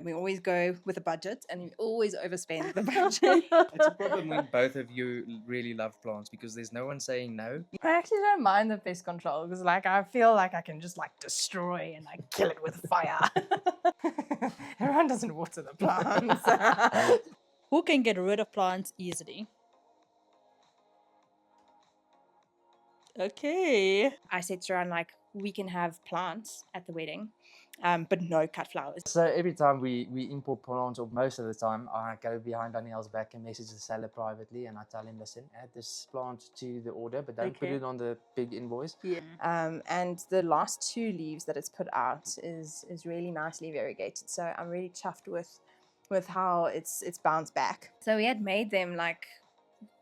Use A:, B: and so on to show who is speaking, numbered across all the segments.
A: We always go with a budget and we always overspend the budget.
B: It's a problem when both of you really love plants because there's no one saying no.
A: I actually don't mind the pest control because like I feel like I can just like destroy and like kill it with fire. Everyone doesn't water the plants.
C: Who can get rid of plants easily? Okay.
A: I said to Ruan, like, we can have plants at the wedding, but no cut flowers.
B: So every time we import plants, or most of the time, I go behind Danielle's back and message the seller privately, and I tell him, listen, add this plant to the order, but don't put it on the big invoice.
C: Yeah.
A: And the last 2 leaves that it's put out is really nicely variegated. So I'm really chuffed with how it's bounced back. So we had made them like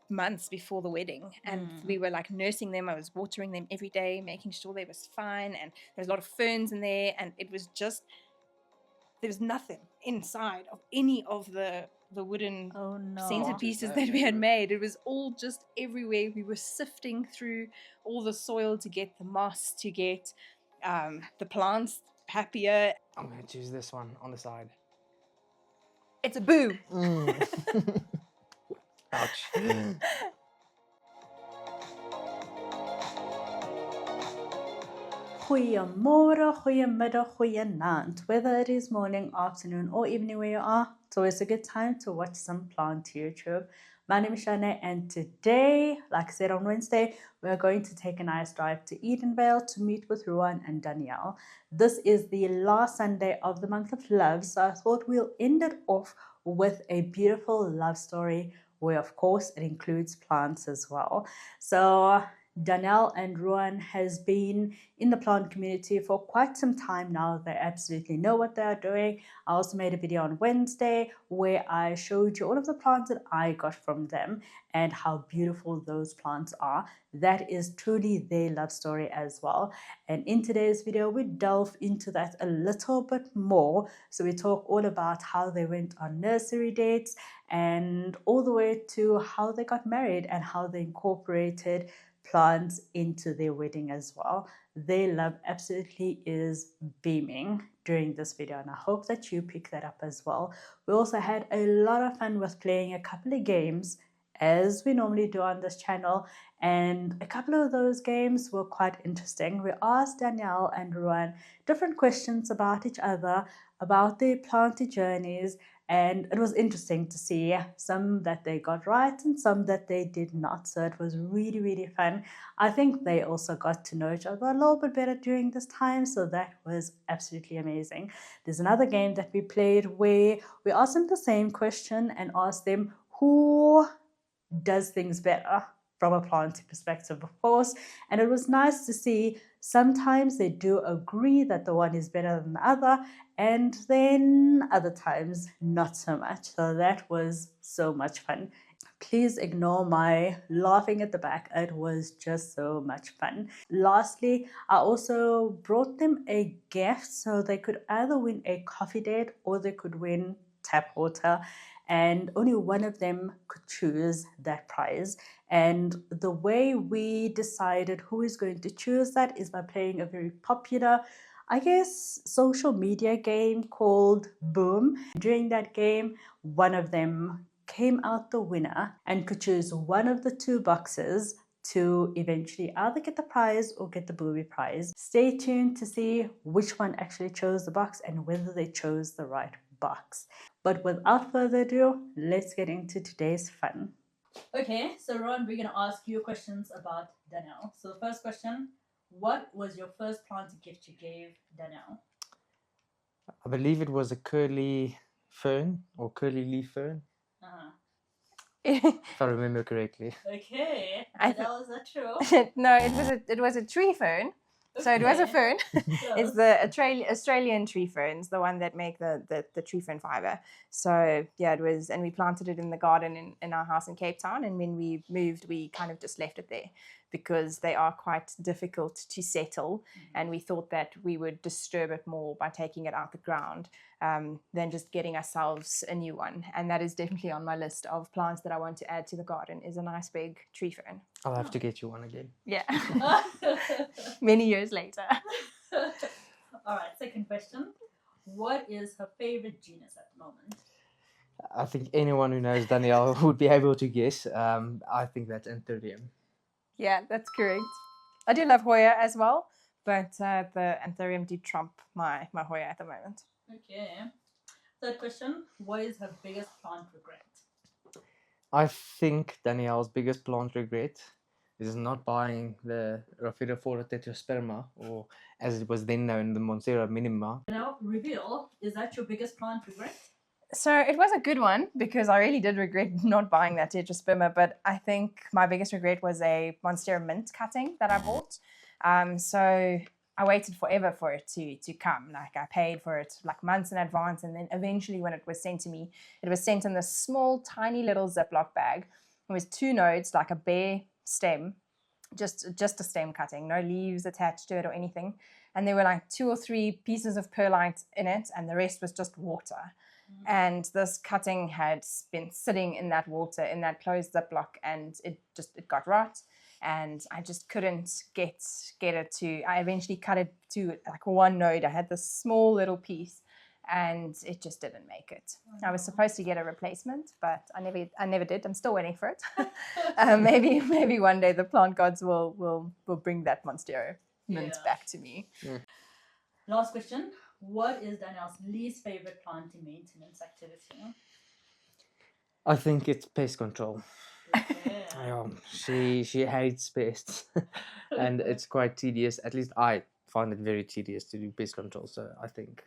A: months before the wedding, and we were like nursing them. I was watering them every day, making sure they was fine, and there was a lot of ferns in there, and it was just, there was nothing inside of any of the wooden centerpieces that we had made. It was all just everywhere. We were sifting through all the soil to get the moss, to get the plants happier.
B: I'm going to choose this one on the side.
A: It's a boo.
B: Ouch.
C: Goeiemorgen, goeiemiddag, goeienaand. Whether it is morning, afternoon, or evening where you are, it's always a good time to watch some plant YouTube. My name is Shane, and today, like I said on Wednesday, we're going to take a nice drive to Edenvale to meet with Ruan and Danielle. This is the last Sunday of the month of love, so I thought we'll end it off with a beautiful love story where, of course, it includes plants as well. So Danielle and Ruan has been in the plant community for quite some time now. They absolutely know what they are doing. I also made a video on Wednesday where I showed you all of the plants that I got from them and how beautiful those plants are. That is truly their love story as well. And in today's video, we delve into that a little bit more. So we talk all about how they went on nursery dates and all the way to how they got married and how they incorporated plants into their wedding as well. Their love absolutely is beaming during this video, and I hope that you pick that up as well. We also had a lot of fun with playing a couple of games as we normally do on this channel, and a couple of those games were quite interesting. We asked Danielle and Ruan different questions about each other, about their planting journeys, and it was interesting to see some that they got right and some that they did not. So it was really, really fun. I think they also got to know each other a little bit better during this time. So that was absolutely amazing. There's another game that we played where we asked them the same question and asked them who does things better from a planting perspective, of course. And it was nice to see sometimes they do agree that the one is better than the other, and then other times not so much. So that was so much fun. Please ignore my laughing at the back. It was just so much fun. Lastly, I also brought them a gift so they could either win a coffee date or they could win tap water, and only one of them could choose that prize. And the way we decided who is going to choose that is by playing a very popular, I guess, social media game called Boom. During that game, one of them came out the winner and could choose one of the 2 boxes to eventually either get the prize or get the booby prize. Stay tuned to see which one actually chose the box and whether they chose the right box. But without further ado, let's get into today's fun. Okay, so Ron, we're going to ask you questions about Danielle. So the first question, what was your first planting gift you gave Danielle?
B: I believe it was a curly fern or curly leaf fern, if I remember correctly.
C: Okay, Danielle, is that true?
A: No, it was a tree fern. So it was a fern. It's the Australian tree ferns, the one that make the tree fern fiber. So yeah, it was, and we planted it in the garden in our house in Cape Town. And when we moved, we kind of just left it there because they are quite difficult to settle. And we thought that we would disturb it more by taking it out the ground than just getting ourselves a new one. And that is definitely on my list of plants that I want to add to the garden, is a nice big tree fern.
B: I'll have to get you one again.
A: Yeah. Many years later.
C: All right, second question. what is her favorite genus at the moment?
B: I think anyone who knows Danielle would be able to guess. I think that's Anthurium.
A: Yeah, that's correct. I do love Hoya as well, but the Anthurium did trump my Hoya at the moment.
C: Okay. Third question, what is her biggest plant regret?
B: I think Danielle's biggest plant regret is not buying the Raphidophora tetrasperma, or as it was then known, the Monstera minima.
C: Now, reveal, is that your biggest plant regret?
A: So it was a good one because I really did regret not buying that tetrasperma, but I think my biggest regret was a Monstera mint cutting that I bought. So I waited forever for it to come. Like I paid for it like months in advance, and then eventually when it was sent to me, it was sent in this small, tiny little Ziploc bag. It was 2 nodes, like a bare stem, just a stem cutting, no leaves attached to it or anything. And there were like 2 or 3 pieces of perlite in it, and the rest was just water. And this cutting had been sitting in that water, in that closed Ziploc, and it got rot. And I just couldn't get it to. I eventually cut it to like 1 node. I had this small little piece, and it just didn't make it. I was supposed to get a replacement, but I never did. I'm still waiting for it. Maybe one day the plant gods will bring that Monstera mint back to me.
B: Yeah.
C: Last question. What is Danielle's least favorite planting maintenance activity?
B: I think it's pest control.
C: Okay.
B: She hates pests, and it's quite tedious. At least I find it very tedious to do pest control. So I think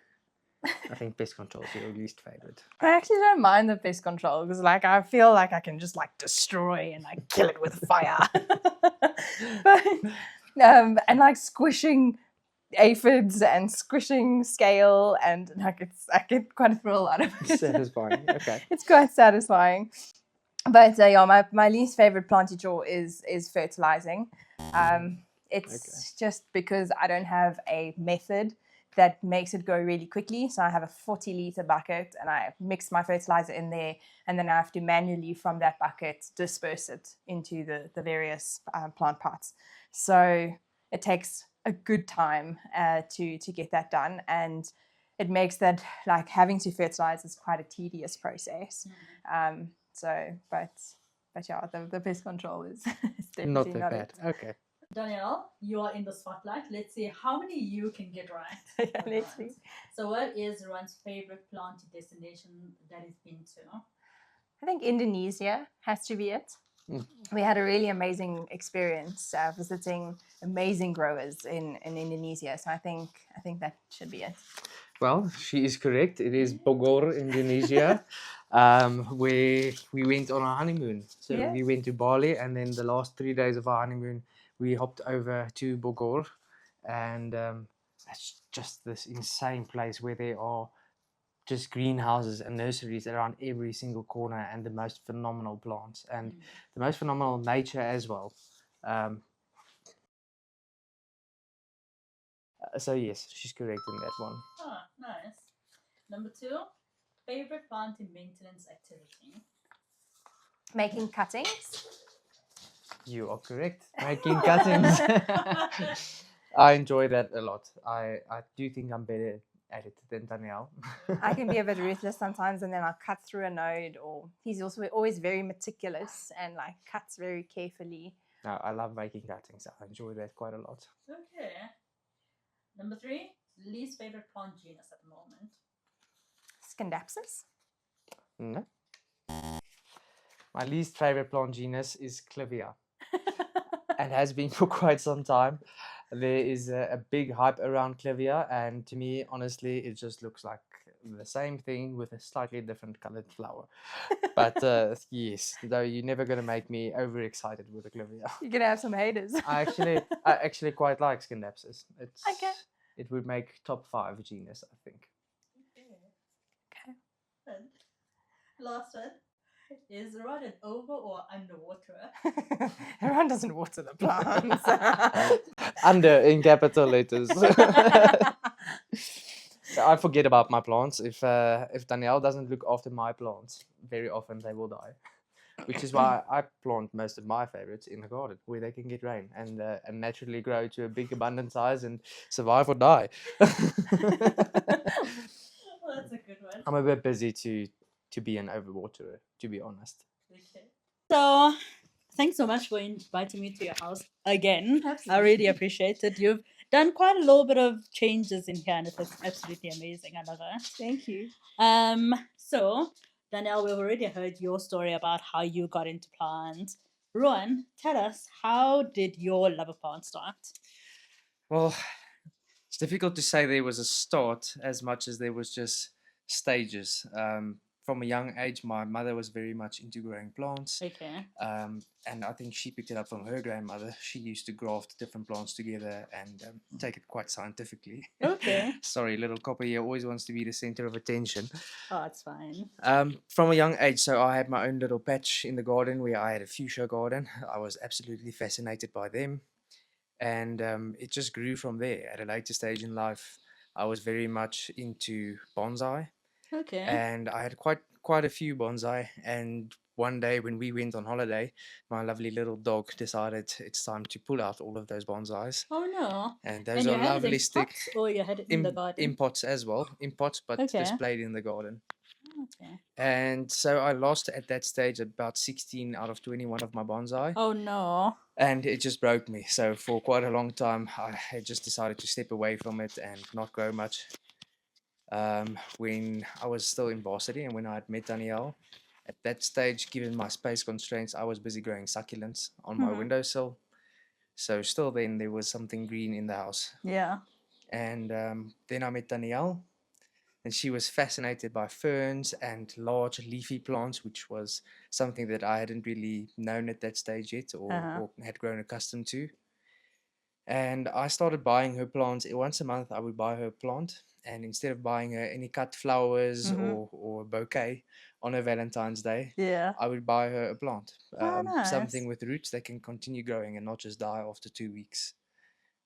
B: pest control is your least favorite.
A: I actually don't mind the pest control because like I feel like I can just like destroy and like kill it with fire. But, and like squishing aphids and squishing scale, and like I get quite a thrill out of it.
B: Satisfying. Okay.
A: It's quite satisfying. But yeah, my least favorite planty chore is fertilizing. It's just because I don't have a method that makes it go really quickly. So I have a 40-liter bucket and I mix my fertilizer in there, and then I have to manually from that bucket disperse it into the various plant pots. So it takes a good time to get that done, and it makes that like having to fertilize is quite a tedious process. But yeah, the pest control is definitely
B: Not that bad. Okay.
C: Danielle, you are in the spotlight. Let's see how many you can get right.
A: Yeah, let's see.
C: So what is Ruan's favorite planting destination that he's been to?
A: I think Indonesia has to be it. We had a really amazing experience visiting amazing growers in Indonesia. So I think that should be it.
B: Well, she is correct. It is Bogor, Indonesia, where we went on our honeymoon. So we went to Bali, and then the last 3 days of our honeymoon, we hopped over to Bogor, and it's just this insane place where there are just greenhouses and nurseries around every single corner, and the most phenomenal plants and the most phenomenal nature as well. So yes, she's correct in that one.
C: Oh, nice. Number 2, favorite planting maintenance activity?
A: Making cuttings.
B: You are correct. Making cuttings. I enjoy that a lot. I do think I'm better at it than Danielle.
A: I can be a bit ruthless sometimes, and then I'll cut through a node, or he's also always very meticulous and like cuts very carefully.
B: No, I love making cuttings. I enjoy that quite a lot.
C: Okay. Number 3, least favorite plant genus at the moment?
A: Scindapsus.
B: No. My least favorite plant genus is Clivia, and has been for quite some time. There is a big hype around Clivia, and to me, honestly, it just looks like the same thing with a slightly different colored flower. But yes, though you're never going to make me overexcited with the Clivia.
A: You're going to have some haters.
B: I actually quite like Scindapsus.
A: Okay.
B: It would make top 5 genus, I think.
A: Okay.
C: And last one. Is Ruan an over or underwater?
A: Ruan doesn't water the plants.
B: Under in capital letters. I forget about my plants. If Danielle doesn't look after my plants, very often they will die. Which is why I plant most of my favorites in the garden, where they can get rain and naturally grow to a big abundant size and survive or die.
C: that's a good one.
B: I'm a bit busy to be an overwaterer, to be honest.
C: Okay. So, thanks so much for inviting me to your house again.
A: Absolutely.
C: I really appreciate it. You've done quite a little bit of changes in here, and it's absolutely amazing. I love it.
A: Thank you.
C: So Danielle, we've already heard your story about how you got into plants. Ruan, tell us, how did your love of plants start?
B: Well, it's difficult to say there was a start as much as there was just stages. From a young age, my mother was very much into growing plants.
C: Okay.
B: And I think she picked it up from her grandmother. She used to graft different plants together and take it quite scientifically.
C: Okay.
B: Sorry, little copper here always wants to be the center of attention.
C: Oh, it's fine.
B: From a young age, so I had my own little patch in the garden where I had a fuchsia garden. I was absolutely fascinated by them. And it just grew from there. At a later stage in life, I was very much into bonsai.
C: Okay.
B: And I had quite a few bonsai. And one day when we went on holiday, my lovely little dog decided it's time to pull out all of those bonsais.
C: Oh no.
B: And those
C: you
B: are
C: had it
B: lovely
C: in pots, or you had it in the garden?
B: in pots as well, in pots, but
C: Okay.
B: displayed in the garden.
C: Okay.
B: And so I lost at that stage about 16 out of 21 of my bonsai.
C: Oh no.
B: And it just broke me. So for quite a long time, I had just decided to step away from it and not grow much. When I was still in varsity and when I had met Danielle, at that stage, given my space constraints, I was busy growing succulents on my windowsill. So still then there was something green in the house.
C: Yeah.
B: And then I met Danielle, and she was fascinated by ferns and large leafy plants, which was something that I hadn't really known at that stage yet or had grown accustomed to. And I started buying her plants. Once a month, I would buy her a plant. And instead of buying her any cut flowers or a bouquet on her Valentine's Day,
C: Yeah.
B: I would buy her a plant.
C: Nice.
B: Something with roots that can continue growing and not just die after 2 weeks.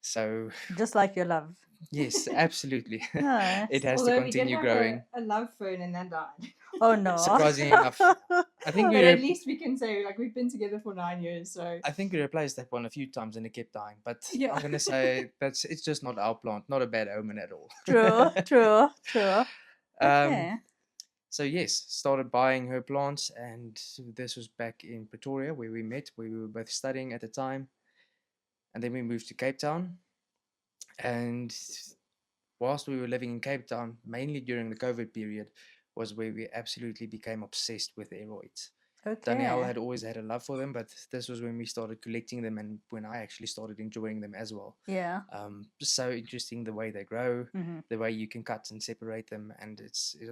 B: So,
C: Just like your love.
B: yes, absolutely.
C: Nice.
B: It has to continue growing.
A: A love phone and that died.
C: Oh no.
B: Surprisingly enough. I think
A: But at least we can say like we've been together for 9 years, so
B: I think we replaced that one a few times and it kept dying. But
A: Yeah.
B: I'm gonna say it's just not our plant, not a bad omen at all.
C: True. Okay.
B: So yes, started buying her plants, and this was back in Pretoria where we met, where we were both studying at the time, and then we moved to Cape Town. And whilst we were living in Cape Town, mainly during the COVID period, was where we absolutely became obsessed with aeroids.
C: Okay.
B: Danielle had always had a love for them, but this was when we started collecting them and when I actually started enjoying them as well.
C: Yeah.
B: Just so interesting the way they grow, the way you can cut and separate them, and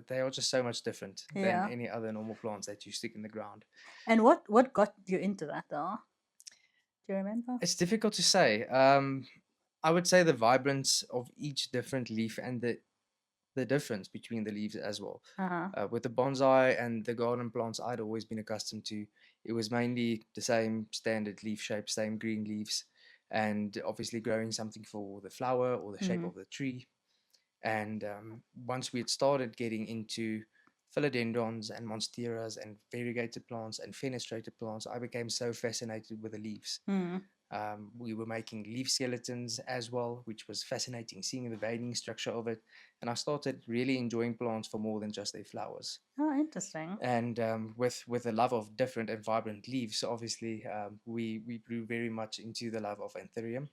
B: they are just so much different
C: Yeah.
B: than any other normal plants that you stick in the ground.
C: And what got you into that though? Do you remember?
B: It's difficult to say. I would say the vibrance of each different leaf and the difference between the leaves as well. With the bonsai and the garden plants I'd always been accustomed to, it was mainly the same standard leaf shape, same green leaves, and obviously growing something for the flower or the shape of the tree. And once we had started getting into philodendrons and monsteras and variegated plants and fenestrated plants, I became so fascinated with the leaves. We were making leaf skeletons as well, which was fascinating, seeing the veining structure of it. And I started really enjoying plants for more than just their flowers.
C: Oh, interesting.
B: And with a love of different and vibrant leaves, obviously, we grew very much into the love of anthurium.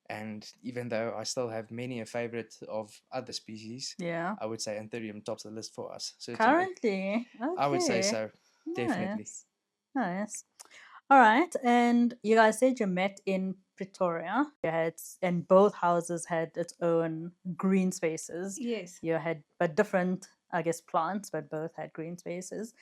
B: And even though I still have many a favorite of other species,
C: Yeah.
B: I would say anthurium tops the list for us. Certainly.
C: Currently. Okay.
B: I would say so, definitely.
C: Nice. All right. And you guys said you met in Pretoria. And both houses had its own green spaces.
A: yes.
C: You had, but different, I guess, plants, but both had green spaces.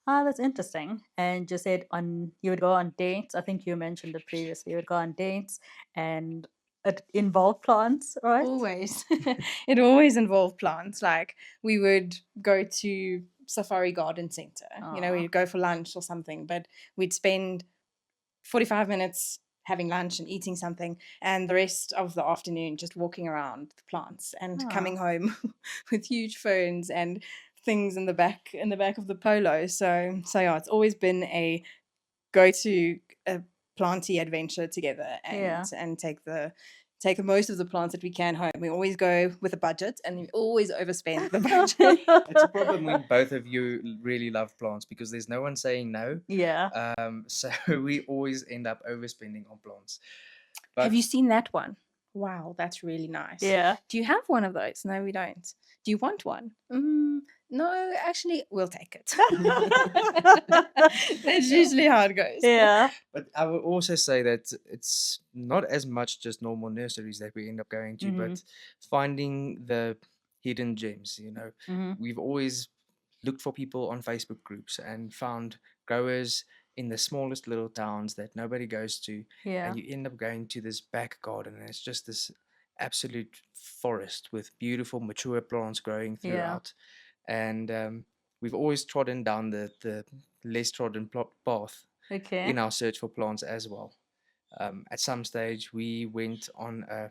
C: That's interesting. And you said you would go on dates. I think you mentioned it previously. You would go on dates and it involved plants, right?
A: Always. It always involved plants. Like we would go to Safari Garden Center. We'd go for lunch or something, but we'd spend 45 minutes having lunch and eating something and the rest of the afternoon just walking around the plants and coming home with huge ferns and things in the back of the polo. So yeah, it's always been a go to a planty adventure together and take the take the most of the plants that we can home. We always go with a budget, and we always overspend the budget.
B: It's a problem when both of you really love plants because there's no one saying no.
C: Yeah.
B: So we always end up overspending on plants.
A: Have you seen that one? Wow, that's really nice.
C: Yeah.
A: Do you have one of those? No, we don't. Do you want one? No, actually, we'll take it. That's usually how it goes.
C: Yeah.
B: But I would also say that it's not as much just normal nurseries that we end up going to, but finding the hidden gems. You know, we've always looked for people on Facebook groups and found growers in the smallest little towns that nobody goes to,
C: Yeah.
B: and you end up going to this back garden, and it's just this absolute forest with beautiful mature plants growing throughout. And we've always trodden down the less trodden path
C: Okay.
B: in our search for plants as well. At some stage, we went on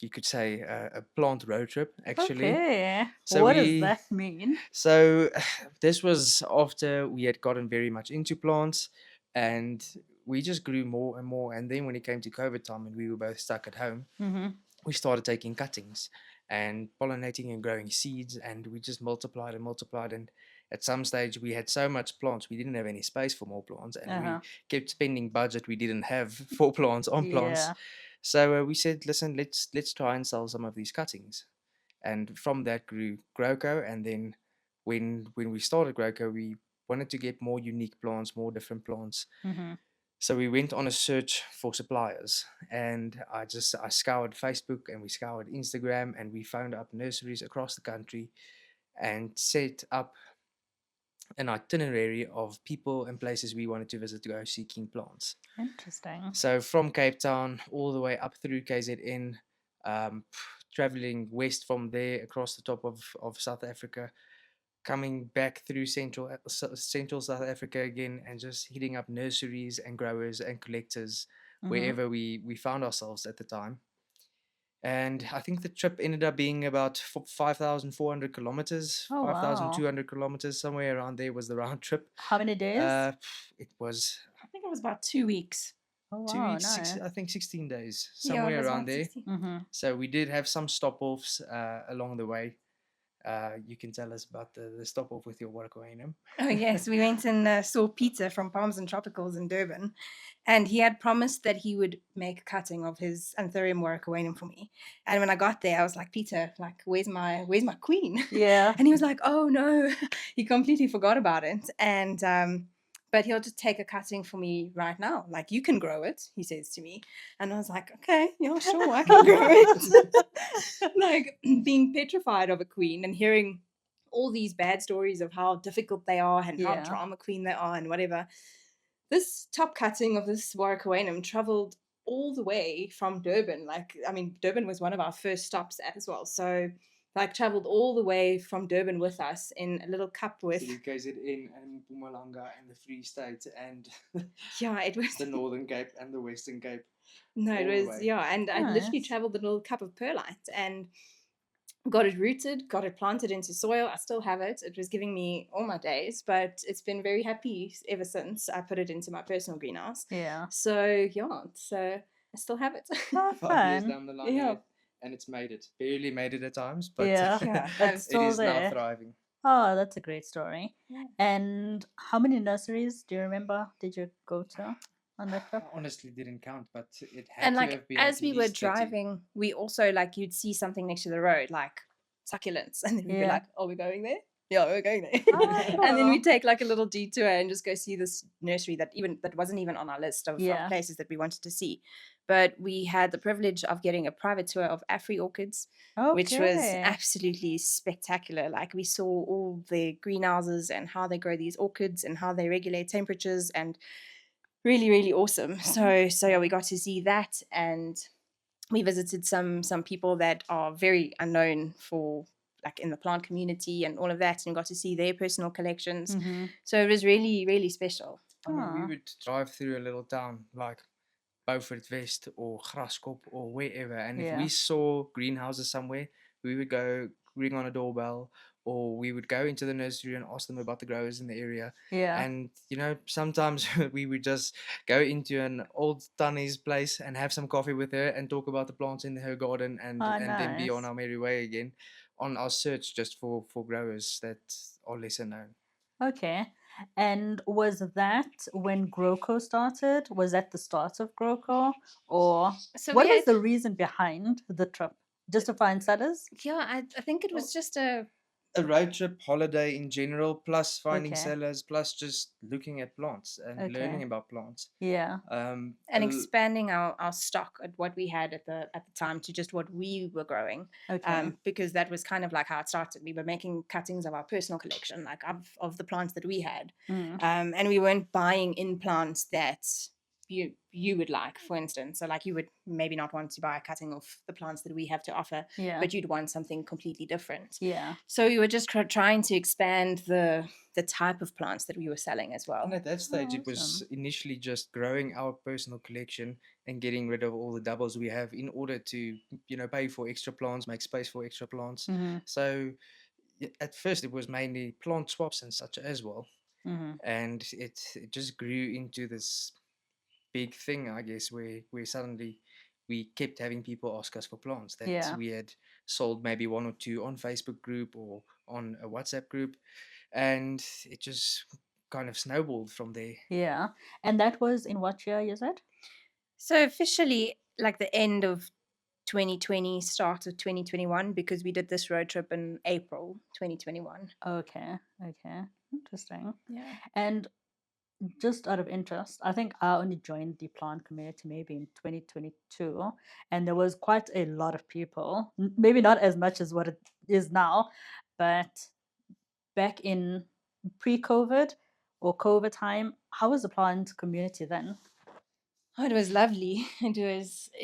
B: you could say a plant road trip, actually.
C: Okay.
B: So
C: what does that mean?
B: So this was after we had gotten very much into plants, and we just grew more and more. And then when it came to COVID time and we were both stuck at home, we started taking cuttings and pollinating and growing seeds, and we just multiplied and multiplied. And at some stage we had so much plants we didn't have any space for more plants, and we kept spending budget we didn't have for plants on plants.
C: Yeah.
B: So we said, listen, let's try and sell some of these cuttings. And from that grew GrowCo. And then when we started GrowCo, we wanted to get more unique plants, more different plants. So we went on a search for suppliers, and I scoured Facebook and we scoured Instagram, and we found up nurseries across the country and set up an itinerary of people and places we wanted to visit to go seeking plants.
C: Interesting.
B: So from Cape Town all the way up through KZN, traveling west from there across the top of South Africa, coming back through central South Africa again, and just hitting up nurseries and growers and collectors wherever we found ourselves at the time. And I think the trip ended up being about 5,400 kilometers, 5,200 kilometers, somewhere around there was the round trip.
C: How many days?
B: It was,
A: I think it was about 2 weeks.
C: Oh, wow,
B: 2 weeks,
C: nice.
B: I think 16 days,
A: Yeah, it
B: somewhere
A: was
B: around
A: about
B: there.
A: 16.
B: So we did have some stop-offs along the way. You can tell us about the stop-off with your Warkoenum.
A: Oh, yes. We went and saw Peter from Palms and Tropicals in Durban. And he had promised that he would make a cutting of his Anthurium warkoenum for me. And when I got there, I was like, Peter, like, where's my queen?
C: Yeah.
A: And he was like, oh, no. He completely forgot about it. And but he'll just take a cutting for me right now. Like, you can grow it, he says to me. And I was like, okay, yeah, sure, I can grow it. Like, being petrified of a queen and hearing all these bad stories of how difficult they are and how drama queen they are and whatever. This top cutting of this warkoenum traveled all the way from Durban. Like, I mean, Durban was one of our first stops as well. So, like, traveled all the way from Durban with us in a little cup with
B: KZN and Mpumalanga and the Free State and
A: yeah, it was
B: the Northern Cape and the Western Cape.
A: No, it was and I literally traveled the little cup of perlite and got it rooted, got it planted into soil. I still have it. It was giving me all my days, but it's been very happy ever since I put it into my personal greenhouse.
C: Yeah.
A: So I still have it.
C: Oh,
B: 5 years down the line,
A: Yeah.
B: and it's made it. Barely made it at times, but
C: Yeah. It's
B: it
C: still
B: is
C: there.
B: now thriving.
C: Oh, that's a great story.
A: Yeah.
C: And how many nurseries do you remember did you go to on that trip?
B: I honestly didn't count, but it had
A: And
B: to
A: like
B: have been
A: as
B: at
A: we were
B: least 30.
A: driving, we also like you'd see something next to the road, like succulents, and then we'd be
C: Yeah.
A: like, "Are we going there? Yeah, we're going there."
C: Oh,
A: And then
C: cool.
A: we take like a little detour and just go see this nursery that wasn't even on our list of places that we wanted to see. But we had the privilege of getting a private tour of Afri orchids, which was
C: Okay.
A: absolutely spectacular. Like we saw all the greenhouses and how they grow these orchids and how they regulate temperatures, and really, really awesome. So yeah, we got to see that, and we visited some people that are very unknown for like in the plant community and all of that, and got to see their personal collections. So it was really, really special.
B: I mean, we would drive through a little town like Beaufort West or Graskop or wherever, and if we saw greenhouses somewhere, we would go ring on a doorbell or we would go into the nursery and ask them about the growers in the area.
C: Yeah.
B: And sometimes we would just go into an old Tanny's place and have some coffee with her and talk about the plants in her garden, and
C: Oh,
B: then be on
C: nice.
B: our merry way again on our search just for growers that are lesser known.
C: Okay. And was that when GrowCo started? Was that the start of GrowCo? Or
A: So
C: what
A: we
C: was
A: had,
C: the reason behind the trip? Just to find sellers?
A: yeah, I think it was just a
B: A road trip holiday in general, plus finding
C: Okay.
B: sellers, plus just looking at plants and
C: Okay.
B: learning about plants.
C: Yeah.
A: and
B: a l-
A: expanding our stock at what we had at the time to just what we were growing.
C: Okay.
A: Because that was kind of like how it started. We were making cuttings of our personal collection, like of the plants that we had,
C: Mm.
A: and we weren't buying in plants that you would like, for instance. So like you would maybe not want to buy a cutting of the plants that we have to offer,
C: Yeah.
A: but you'd want something completely different.
C: Yeah.
A: So we were just trying to expand the type of plants that we were selling as well.
B: And at that stage, it was
C: Awesome.
B: initially just growing our personal collection and getting rid of all the doubles we have in order to, pay for extra plants, make space for extra plants.
C: Mm-hmm.
B: So at first, it was mainly plant swaps and such as well.
C: Mm-hmm.
B: And it just grew into this big thing, I guess, where suddenly we kept having people ask us for plants that
C: Yeah.
B: we had sold maybe one or two on Facebook group or on a WhatsApp group, and it just kind of snowballed from there.
C: Yeah. And that was in what year, you said?
A: So officially, like the end of 2020, start of 2021, because we did this road trip in April 2021.
C: Okay. Okay. Interesting.
A: Yeah.
C: And just out of interest, I think I only joined the plant community maybe in 2022, and there was quite a lot of people. Maybe not as much as what it is now, but back in pre-COVID or COVID time, how was the plant community then?
A: Oh, it was lovely.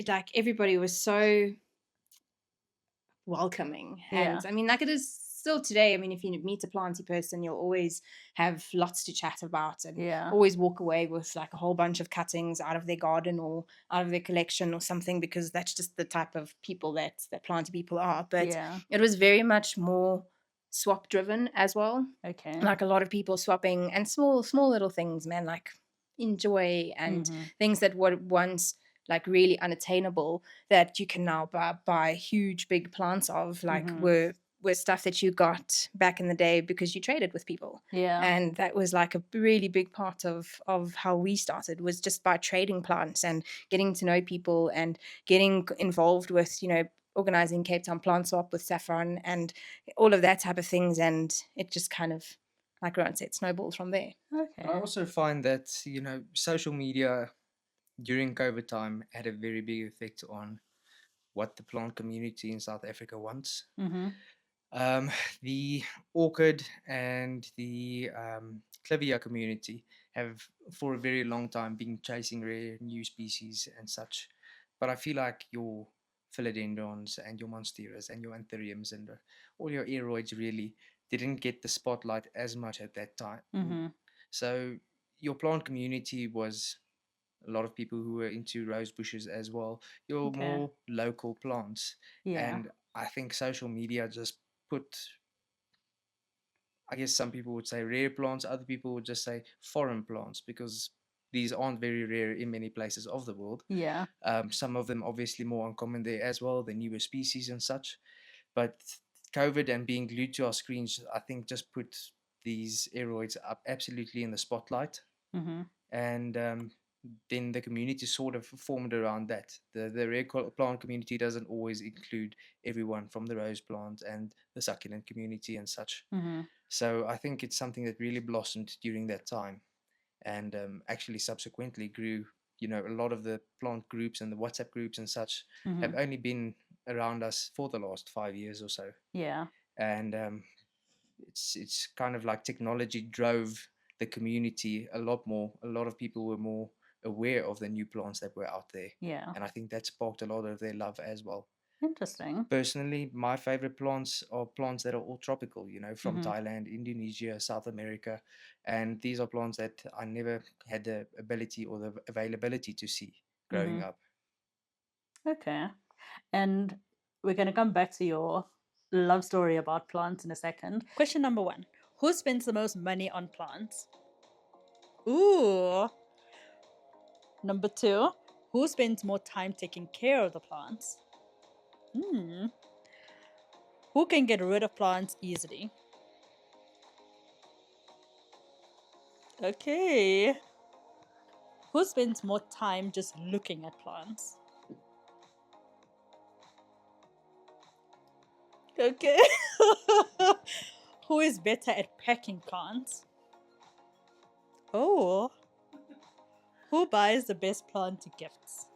A: Like everybody was so welcoming.
C: Yeah.
A: And I mean, like it is still today. I mean, if you meet a planty person, you'll always have lots to chat about and
C: Yeah.
A: always walk away with like a whole bunch of cuttings out of their garden or out of their collection or something, because that's just the type of people that planty people are. But
C: Yeah.
A: it was very much more swap driven as well.
C: Okay.
A: Like a lot of people swapping, and small little things, man, like enjoy and
C: Mhm.
A: things that were once like really unattainable that you can now buy huge big plants of, like
C: Mhm.
A: were stuff that you got back in the day because you traded with people.
C: Yeah.
A: And that was like a really big part of how we started, was just by trading plants and getting to know people and getting involved with, organizing Cape Town Plant Swap with Saffron and all of that type of things. And it just kind of, like Rowan said, snowballs from there.
C: Okay.
B: I also find that social media during COVID time had a very big effect on what the plant community in South Africa wants.
C: Mm-hmm.
B: The orchid and the clivia community have for a very long time been chasing rare new species and such, but I feel like your philodendrons and your monsteras and your anthuriums and all your aeroids really didn't get the spotlight as much at that time.
C: Mm-hmm.
B: So your plant community was a lot of people who were into rose bushes as well, your
C: Okay.
B: more local plants.
C: Yeah.
B: And I think social media just put, I guess some people would say rare plants, other people would just say foreign plants, because these aren't very rare in many places of the world.
C: Yeah.
B: Some of them obviously more uncommon there as well, the newer species and such. But COVID and being glued to our screens, I think just put these aeroids up absolutely in the spotlight.
C: Mm-hmm.
B: And then the community sort of formed around that. The rare plant community doesn't always include everyone from the rose plant and the succulent community and such.
C: Mm-hmm.
B: So I think it's something that really blossomed during that time, and actually subsequently grew. A lot of the plant groups and the WhatsApp groups and such
C: Mm-hmm.
B: have only been around us for the last 5 years or so.
C: Yeah.
B: And it's kind of like technology drove the community a lot more. A lot of people were more aware of the new plants that were out there.
C: Yeah.
B: And I think that sparked a lot of their love as well.
C: Interesting.
B: Personally, my favorite plants are plants that are all tropical, from
C: Mhm.
B: Thailand, Indonesia, South America. And these are plants that I never had the ability or the availability to see growing
C: Mhm.
B: up.
C: Okay. And we're going to come back to your love story about plants in a second. Question number 1. Who spends the most money on plants? Ooh. Number 2. Who spends more time taking care of the plants? Who can get rid of plants easily? Okay. Who spends more time just looking at plants? Okay. Who is better at packing plants? Oh. Who buys the best plant gifts?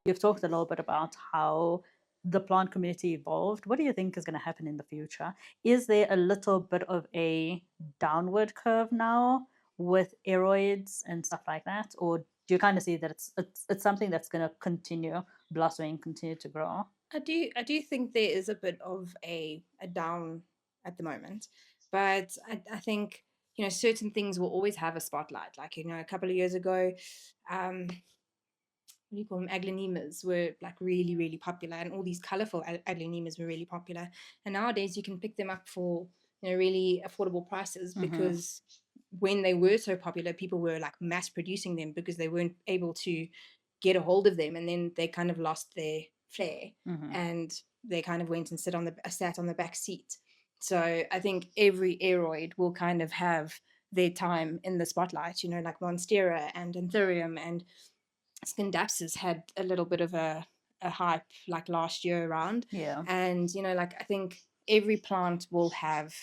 C: You've talked a little bit about how the plant community evolved. What do you think is going to happen in the future? Is there a little bit of a downward curve now with aeroids and stuff like that? Or do you kind of see that it's something that's going to continue blossoming, continue to grow?
A: I do think there is a bit of a down at the moment, but I think, you know, certain things will always have a spotlight. Like, you know, a couple of years ago, what do you call them? Aglaonemas were like really, really popular, and all these colorful aglaonemas were really popular. And nowadays you can pick them up for, you know, really affordable prices, because when they were so popular, people were like mass producing them because they weren't able to get a hold of them, and then they kind of lost their flair, and they kind of went and sat on the back seat. So I think every aeroid will kind of have their time in the spotlight, you know, like Monstera and Anthurium and Scindapsus had a little bit of a hype like last year around.
C: Yeah.
A: And, you know, like I think every plant will have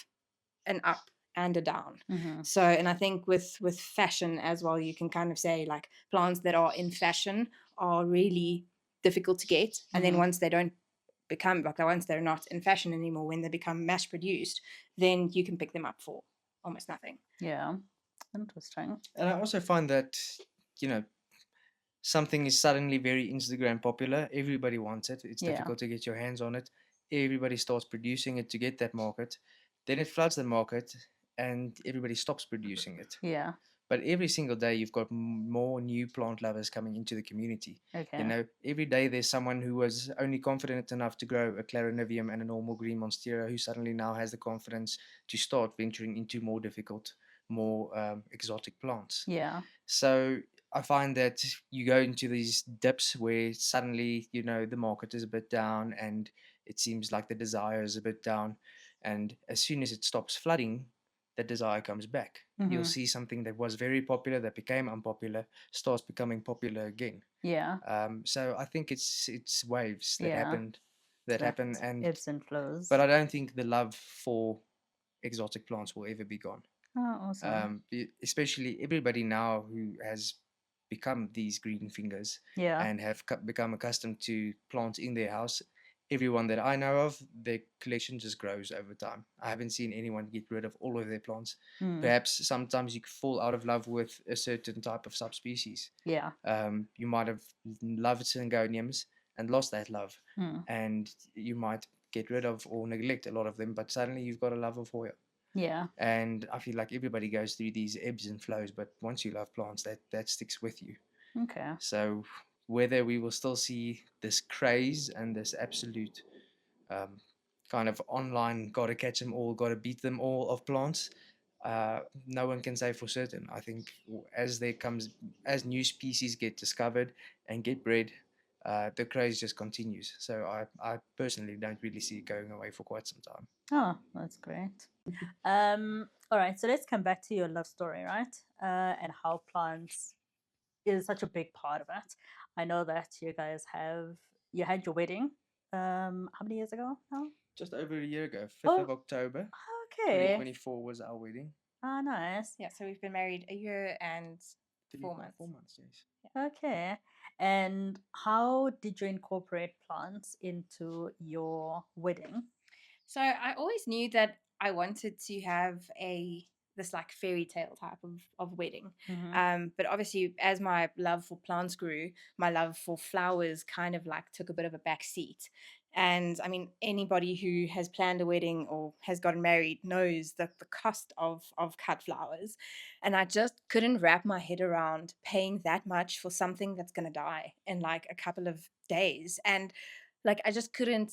A: an up and a down. So, and I think with fashion as well, you can kind of say like plants that are in fashion are really difficult to get. And then once they don't become like, once they're not in fashion anymore, when they become mass produced, then you can pick them up for almost nothing.
C: Yeah. Interesting.
B: And I also find that, you know, something is suddenly very Instagram popular. Everybody wants it. It's difficult to get your hands on it. Everybody starts producing it to get that market. Then it floods the market and everybody stops producing it.
C: Yeah.
B: But every single day, you've got more new plant lovers coming into the community.
C: Okay.
B: You know, every day there's someone who was only confident enough to grow a Clarinivium and a normal green Monstera who suddenly now has the confidence to start venturing into more difficult, more exotic plants.
C: Yeah.
B: So I find that you go into these dips where suddenly, you know, the market is a bit down and it seems like the desire is a bit down. And as soon as it stops flooding, the desire comes back. You'll see something that was very popular that became unpopular starts becoming popular again.
C: Yeah.
B: So I think it's waves that happen, and
C: ebbs and flows.
B: But I don't think the love for exotic plants will ever be gone.
C: Oh, awesome.
B: Especially everybody now who has become these green fingers and have become accustomed to plants in their house. Everyone that I know of, their collection just grows over time. I haven't seen anyone get rid of all of their plants. Perhaps sometimes you fall out of love with a certain type of subspecies.
C: Yeah.
B: You might have loved syngoniums and lost that love, and you might get rid of or neglect a lot of them, but suddenly you've got a love of Hoya.
C: Yeah.
B: And I feel like everybody goes through these ebbs and flows, but once you love plants, that sticks with you.
C: Okay.
B: So whether we will still see this craze and this absolute kind of online gotta catch them all, gotta beat them all of plants, no one can say for certain. I think as new species get discovered and get bred, the craze just continues. So I personally don't really see it going away for quite some time.
C: Oh, that's great. All right, so let's come back to your love story, right? And how plants is such a big part of it. I know that you guys you had your wedding. How many years ago now?
B: Just over a year ago, 5th of October.
C: Okay.
B: 2024 was our wedding.
C: Ah, nice.
A: Yeah, so we've been married a year and 4 months.
B: 4 months, yes.
C: Okay. And how did you incorporate plants into your wedding?
A: So I always knew that I wanted to have this like fairy tale type of wedding. But obviously, as my love for plants grew, my love for flowers kind of like took a bit of a back seat. And I mean, anybody who has planned a wedding or has gotten married knows that the cost of cut flowers. And I just couldn't wrap my head around paying that much for something that's going to die in like a couple of days. And like I just couldn't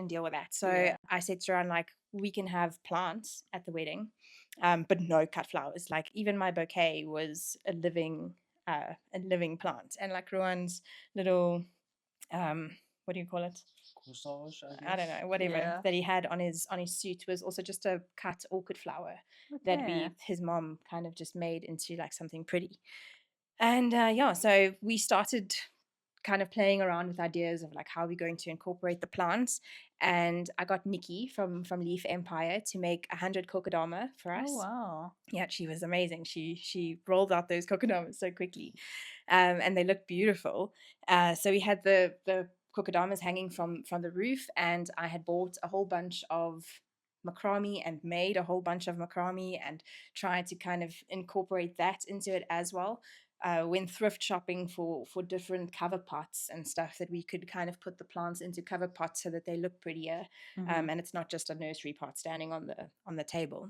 A: deal with that. So
C: Yeah.
A: I said to Ron, like, we can have plants at the wedding, but no cut flowers. Like even my bouquet was a living plant, and like Ruan's little what do you call it?
B: Corsage,
A: I don't know, whatever
C: Yeah.
A: that he had on his suit was also just a cut orchid flower that
C: Okay.
A: his mom kind of just made into like something pretty. And yeah, so we started kind of playing around with ideas of like how we're going to incorporate the plants. And I got Nikki from Leaf Empire to make 100 kokedama for us.
C: Oh wow.
A: Yeah, she was amazing. She rolled out those kokedamas so quickly, and they looked beautiful. So we had the kokedamas hanging from the roof, and I had bought a whole bunch of macrame and made a whole bunch of macrame and tried to kind of incorporate that into it as well. Went thrift shopping for different cover pots and stuff that we could kind of put the plants into cover pots so that they look prettier,
C: Mhm.
A: and it's not just a nursery pot standing on the table.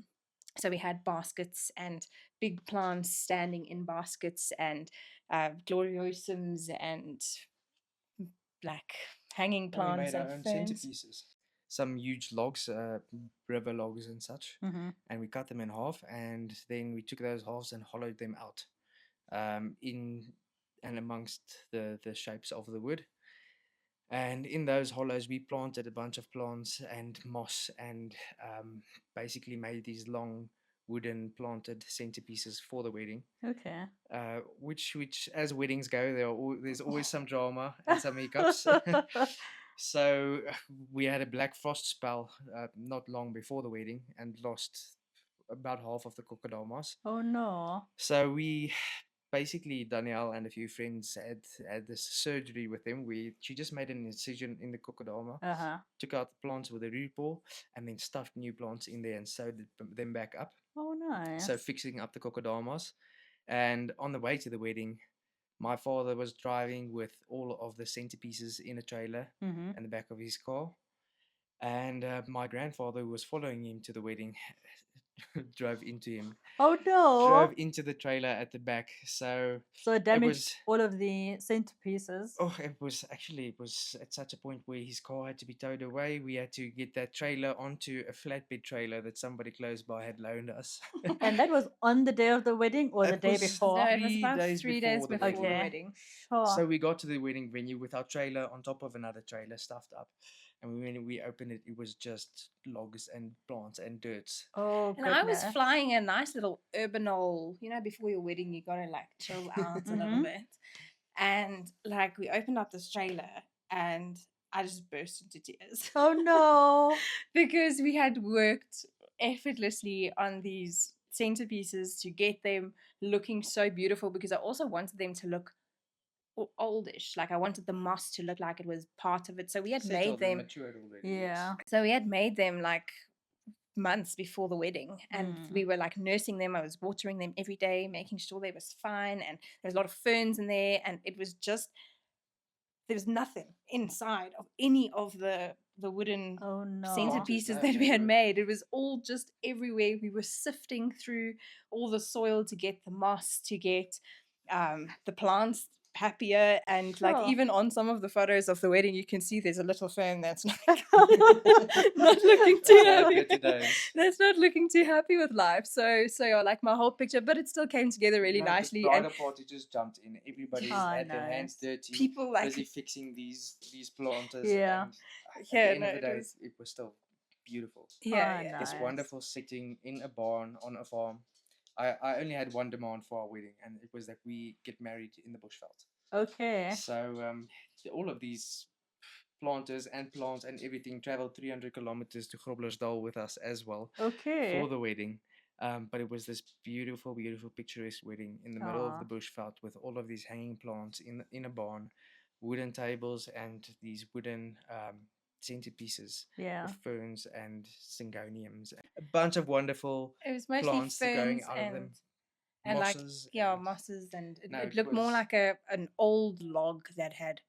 A: So we had baskets and big plants standing in baskets and gloriosums and like hanging
B: And we
A: plants
B: made our
A: and
B: own
A: ferns.
B: centerpieces. Some huge logs, river logs and such,
C: Mhm.
B: and we cut them in half, and then we took those halves and hollowed them out in and amongst the shapes of the wood. And in those hollows, we planted a bunch of plants and moss, and basically made these long wooden planted centerpieces for the wedding.
C: Okay.
B: Which as weddings go, there's always some drama and some hiccups. So we had a black frost spell not long before the wedding and lost about half of the kokedamas.
C: Oh no.
B: So we basically, Danielle and a few friends had this surgery with him. She just made an incision in the kokedama,
C: Uh-huh.
B: took out the plants with a root ball, and then stuffed new plants in there and sewed them back up.
C: Oh nice.
B: So fixing up the kokedamas. And on the way to the wedding, my father was driving with all of the centerpieces in a trailer
C: Mhm.
B: in the back of his car. And my grandfather, who was following him to the wedding, drove into him,
C: Oh no.
B: drove into the trailer at the back. So
C: So it damaged
B: was-
C: all of the centerpieces.
B: oh, it was at such a point where his car had to be towed away. We had to get that trailer onto a flatbed trailer that somebody close by had loaned us.
C: And that was on the day of the wedding or the
B: It
C: day
B: was
C: before?
A: No, it was
B: 3
A: about
B: days
A: 3 days
B: before the
A: before
B: wedding.
A: the
C: Okay.
A: wedding.
C: Sure.
B: So we got to the wedding venue with our trailer on top of another trailer stuffed up. And when we opened it, it was just logs and plants and dirts.
C: Oh
A: And I was
C: goodness.
A: flying a nice little urbanol, before your wedding, you gotta like chill out a little
C: Mhm.
A: bit. And like we opened up this trailer and I just burst into tears.
C: Oh no.
A: Because we had worked effortlessly on these centerpieces to get them looking so beautiful, because I also wanted them to look oldish. Like I wanted the moss to look like it was part of it. So we had made them.
B: Matured already.
C: Yeah.
A: So we had made them like months before the wedding, and we were like nursing them. I was watering them every day, making sure they was fine, and there was a lot of ferns in there, and it was just there was nothing inside of any of the wooden
C: Oh no.
A: centerpieces
B: No,
A: that we had
B: never.
A: made. It was all just everywhere. We were sifting through all the soil to get the moss, to get the plants happier, and like
C: Sure.
A: even on some of the photos of the wedding you can see there's a little fern that's not looking too happy. That's not looking too happy with life. So yeah, like my whole picture, but it still came together really nicely.
B: The
A: And
B: bridal party just jumped in. Everybody
C: Oh,
B: had their hands
C: nice.
B: dirty,
A: people like
B: busy fixing these planters.
C: Yeah.
B: And at
A: Yeah,
B: the end
A: no,
B: of the
A: it
B: day,
A: was-
B: it was still beautiful.
A: yeah,
C: Oh,
A: yeah.
B: This
C: nice.
B: wonderful setting in a barn on a farm. I only had one demand for our wedding, and it was that we get married in the bushveld.
C: Okay.
B: So all of these planters and plants and everything traveled 300 kilometers to Groblersdal with us as well
C: Okay.
B: for the wedding. But it was this beautiful, beautiful, picturesque wedding in the middle of the bushveld with all of these hanging plants in a barn, wooden tables, and these wooden centerpieces
C: Yeah.
B: with ferns and syngoniums. A bunch of wonderful
A: It was mostly
B: plants growing
A: ferns
B: out of them.
A: and like
B: Mosses.
A: mosses, and
B: No,
A: it
B: it
A: looked more
B: was-
A: like an old log that had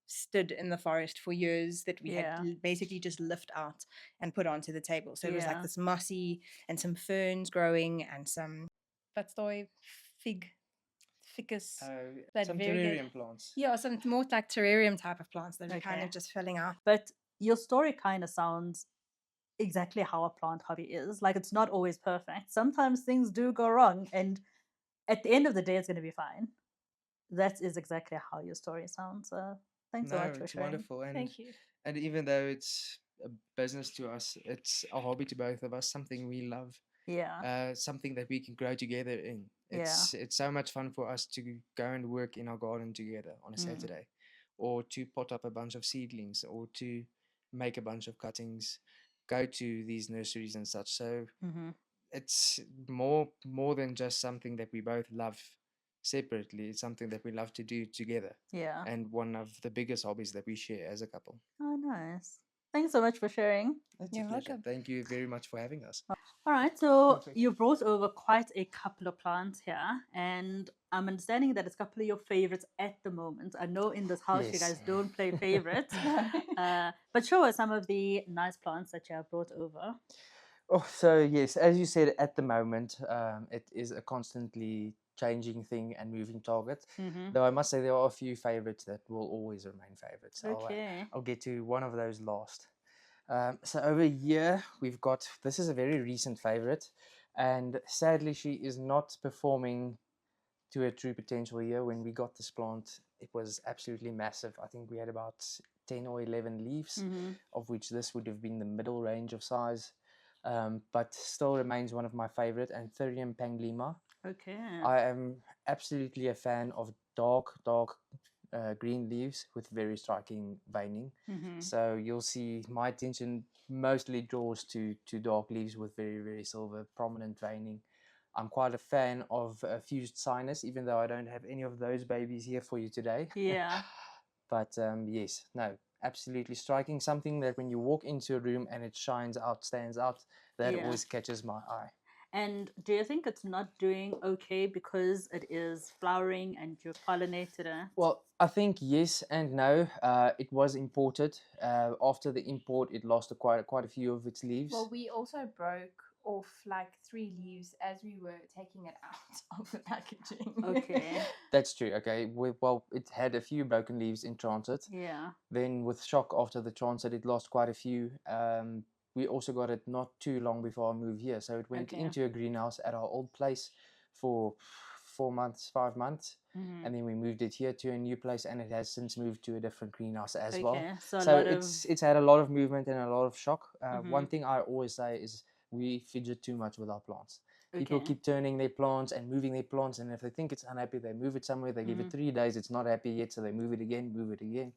A: stood in the forest for years that we
C: Yeah.
A: had basically just lift out and put onto the table. So it was like
C: Yeah.
A: this mossy and some ferns growing and some fig ficus.
B: Some
A: very good.
B: terrarium plants.
A: Yeah, some more like terrarium type of plants that are kind
C: Okay.
A: of just filling out.
C: But your story kind of sounds exactly how a plant hobby is. Like, it's not always perfect. Sometimes things do go wrong, and at the end of the day, it's going to be fine. That is exactly how your story sounds. Thanks so
B: No,
C: much for
B: it's
C: sharing.
B: wonderful. And
A: Thank you.
B: and even though it's a business to us, it's a hobby to both of us, something we love,
C: Yeah.
B: something that we can grow together in. It's so much fun for us to go and work in our garden together on a Saturday, or to pot up a bunch of seedlings, or to make a bunch of cuttings, go to these nurseries and such. So it's more than just something that we both love separately. It's something that we love to do together,
C: Yeah.
B: and one of the biggest hobbies that we share as a couple.
C: Oh, nice. Thanks so much for sharing.
B: That's
A: You're
B: a pleasure.
A: welcome.
B: Thank you very much for having us.
C: All right, so
B: Perfect.
C: you brought over quite a couple of plants here, and I'm understanding that it's a couple of your favorites at the moment. I know in this house you
B: Yes.
C: guys don't play favorites, but show us some of the nice plants that you have brought over.
B: Oh, so yes, as you said, at the moment, it is a constantly changing thing and moving target. Though I must say there are a few favorites that will always remain favorites.
C: Okay.
B: I'll get to one of those last. So over here, we've got, this is a very recent favorite, and sadly she is not performing to her true potential here. When we got this plant, it was absolutely massive. I think we had about 10 or 11 leaves, of which this would have been the middle range of size, but still remains one of my favorite, Anthurium panglima.
C: Okay.
B: I am absolutely a fan of dark green leaves with very striking veining. So you'll see my attention mostly draws to dark leaves with very silver prominent veining. I'm quite a fan of fused sinus, even though I don't have any of those babies here for you today.
C: Yeah.
B: But yes, no, absolutely striking. Something that when you walk into a room and it shines out, stands out, that
C: Yeah.
B: always catches my eye.
C: And do you think it's not doing okay because it is flowering and you pollinated it?
B: Well, I think yes and no. It was imported. After the import, it lost quite a few of its leaves.
A: Well, we also broke off like 3 leaves as we were taking it out of the packaging.
C: Okay.
B: That's true. Okay. Well, it had a few broken leaves in transit.
C: Yeah.
B: Then with shock after the transit, it lost quite a few. We also got it not too long before I moved here. So it went
C: Okay.
B: into a greenhouse at our old place for 4 months, 5 months. And then we moved it here to a new place, and it has since moved to a different greenhouse as well.
C: Okay. So
B: it's had a lot of movement and a lot of shock. One thing I always say is we fidget too much with our plants. People keep turning their plants and moving their plants, and if they think it's unhappy, they move it somewhere. They give it 3 days, it's not happy yet, so they move it again.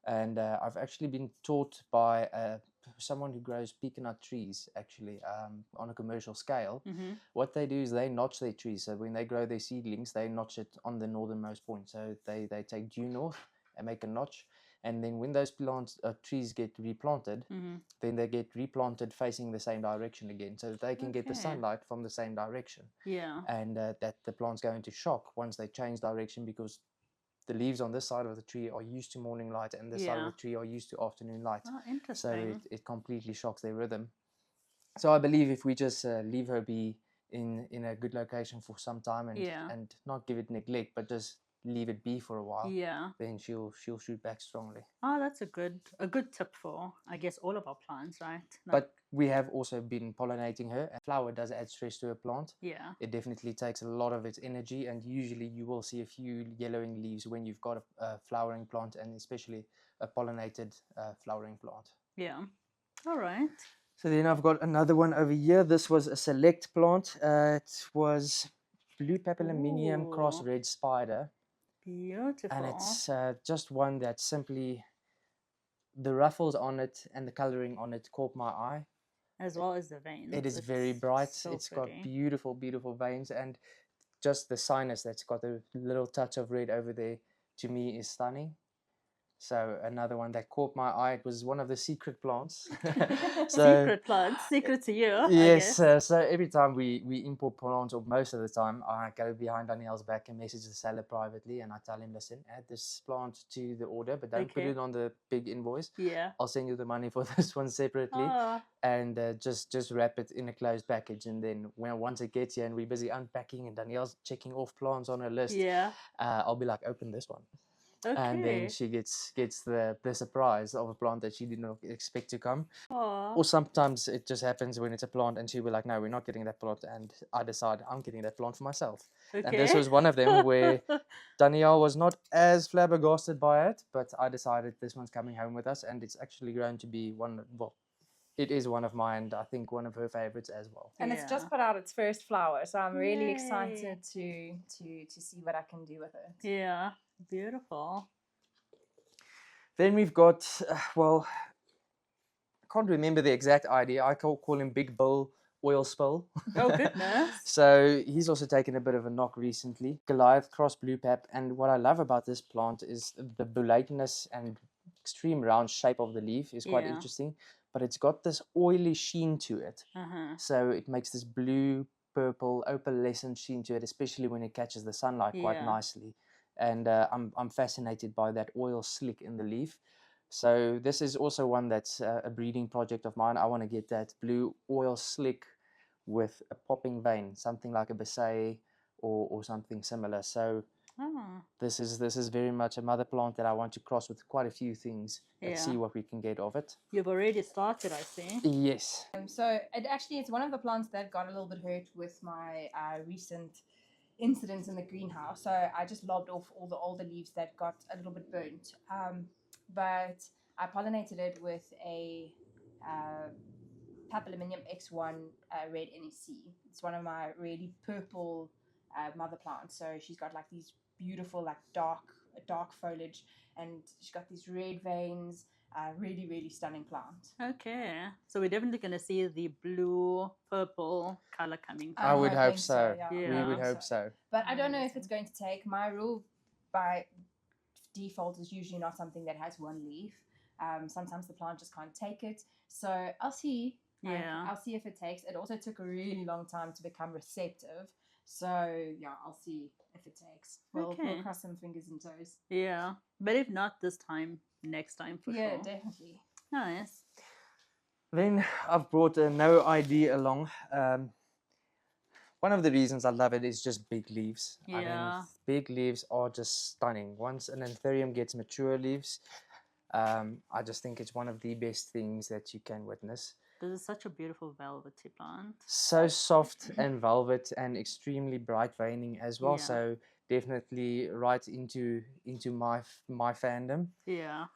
B: And I've actually been taught by someone who grows pecanut trees, actually, on a commercial scale. What they do is they notch their trees. So when they grow their seedlings, they notch it on the northernmost point. So they take due north and make a notch. And then when those trees get replanted, then they get replanted facing the same direction again, so that they can get the sunlight from the same direction.
C: Yeah.
B: And that the plants go into shock once they change direction, because the leaves on this side of the tree are used to morning light, and this side of the tree are used to afternoon light.
C: Oh, interesting.
B: So it completely shocks their rhythm. So I believe if we just leave her be in a good location for some time, and not give it neglect, but just leave it be for a while, then she'll shoot back strongly.
C: Oh, that's a good tip for, I guess, all of our plants, right?
B: But we have also been pollinating her. Flower does add stress to a plant.
C: Yeah.
B: It definitely takes a lot of its energy, and usually you will see a few yellowing leaves when you've got a flowering plant, and especially a pollinated flowering plant.
C: Yeah. All right.
B: So then I've got another one over here. This was a select plant. It was blue papillaminium cross red spider.
C: Beautiful.
B: And it's just one that simply, the ruffles on it and the coloring on it caught my eye.
C: As well as the veins.
B: It is very bright.
C: So
B: it's
C: pretty.
B: got beautiful veins, and just the sinus that's got a little touch of red over there, to me, is stunning. So another one that caught my eye, it was one of the secret plants.
C: Secret plants, secret to you.
B: Yes,
C: I guess.
B: so every time we import plants, or most of the time, I go behind Danielle's back and message the seller privately, and I tell him, listen, add this plant to the order, but don't put
C: Okay.
B: it on the big invoice.
C: Yeah.
B: I'll send you the money for this one separately,
C: Oh,
B: and just wrap it in a closed package. And then once it gets here and we're busy unpacking and Danielle's checking off plants on her list,
C: yeah.
B: I'll be like, open this one. And then
C: Okay.
B: she gets the surprise of a plant that she did not expect to come.
C: Oh,
B: Or sometimes it just happens when it's a plant and she'll be like, no, we're not getting that plant, and I decide I'm getting that plant for myself.
C: okay.
B: And this was one of them where Danielle was not as flabbergasted by it, but I decided this one's coming home with us, and it's actually grown to be it is one of mine, and I think one of her favorites as well.
A: And it's just
C: Yeah.
A: put out its first flower, so I'm really
C: Yay.
A: excited to see what I can do with it.
C: Yeah. Beautiful.
B: Then we've got, I can't remember the exact idea. I call him Big Bill Oil Spill.
C: Oh, goodness.
B: So he's also taken a bit of a knock recently. Goliath cross blue pap, and what I love about this plant is the belateness and extreme round shape of the leaf is quite
C: Yeah.
B: interesting, but it's got this oily sheen to it.
C: Uh-huh.
B: So it makes this blue, purple, opalescent sheen to it, especially when it catches the sunlight quite
C: Yeah.
B: nicely. And I'm fascinated by that oil slick in the leaf. So this is also one that's a breeding project of mine. I want to get that blue oil slick with a popping vein, something like a Basset or something similar. So
C: Oh,
B: this is very much a mother plant that I want to cross with quite a few things and see
C: yeah.
B: what we can get of it.
C: You've already started, I see.
B: Yes.
A: So it's one of the plants that got a little bit hurt with my recent incidents in the greenhouse. So I just lobbed off all the older leaves that got a little bit burnt. But I pollinated it with a Papilominium X1 red NEC. It's one of my really purple mother plants. So she's got like these beautiful like dark foliage, and she's got these red veins. Really, really stunning plant.
C: Okay. So we're definitely going to see the blue, purple color coming
B: I would
C: through.
B: hope
A: think
B: so.
A: yeah.
B: We
C: Yeah.
B: would hope so.
A: But I don't know if it's going to take. My rule by default is usually not something that has one leaf. Sometimes the plant just can't take it. So I'll see.
C: Yeah.
A: I'll see if it takes. It also took a really long time to become receptive. So yeah, I'll see if it takes. We'll
C: Okay.
A: cross some fingers and toes.
C: Yeah. But if not this time, next time for
A: Yeah,
C: sure.
A: definitely.
C: Nice.
B: Then I've brought a no ID along. One of the reasons I love it is just big leaves. I
C: Yeah.
B: mean, big leaves are just stunning. Once an anthurium gets mature leaves, I just think it's one of the best things that you can witness.
C: This is such a beautiful velvety plant.
B: So soft and velvet and extremely bright veining as well.
C: Yeah.
B: So definitely right into my fandom.
C: Yeah.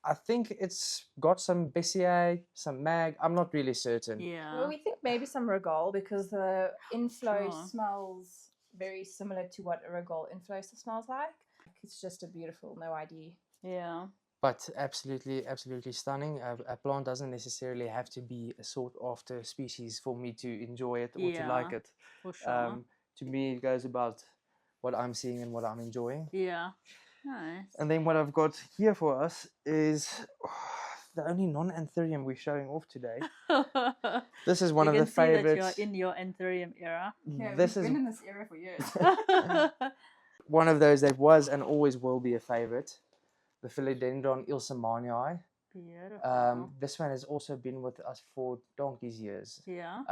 B: I think it's got some Bessier, some Mag. I'm not really certain.
C: Yeah.
A: Well, we think maybe some Regal because the inflow
C: Sure.
A: smells very similar to what a Regal inflow smells like. It's just a beautiful no ID.
C: Yeah.
B: But absolutely, absolutely stunning. A plant doesn't necessarily have to be a sought after species for me to enjoy it or to like
C: Yeah.
B: it.
C: For sure.
B: To me, it goes about what I'm seeing and what I'm enjoying.
C: Yeah. Nice.
B: And then what I've got here for us is the only non-anthurium we're showing off today. This is one
C: you
B: of
C: can
B: the
C: see that
B: favorites.
C: you're in your anthurium era.
A: Yeah,
B: This
A: we've
B: is
A: been in this era for years.
B: one of those that was and always will be a favorite. The Philodendron ilsemanii.
C: Beautiful.
B: This one has also been with us for donkey's years.
C: Yeah.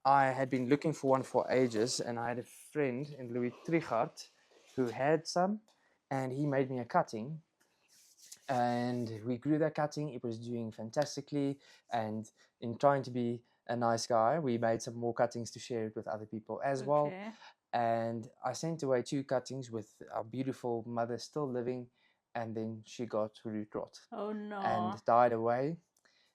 B: I had been looking for one for ages, and I had a friend in Louis Trichardt who had some, and he made me a cutting. And we grew that cutting. It was doing fantastically, and in trying to be a nice guy, we made some more cuttings to share it with other people as well.
C: Okay.
B: And I sent away 2 cuttings with our beautiful mother still living, and then she got root rot
C: Oh no.
B: and died away.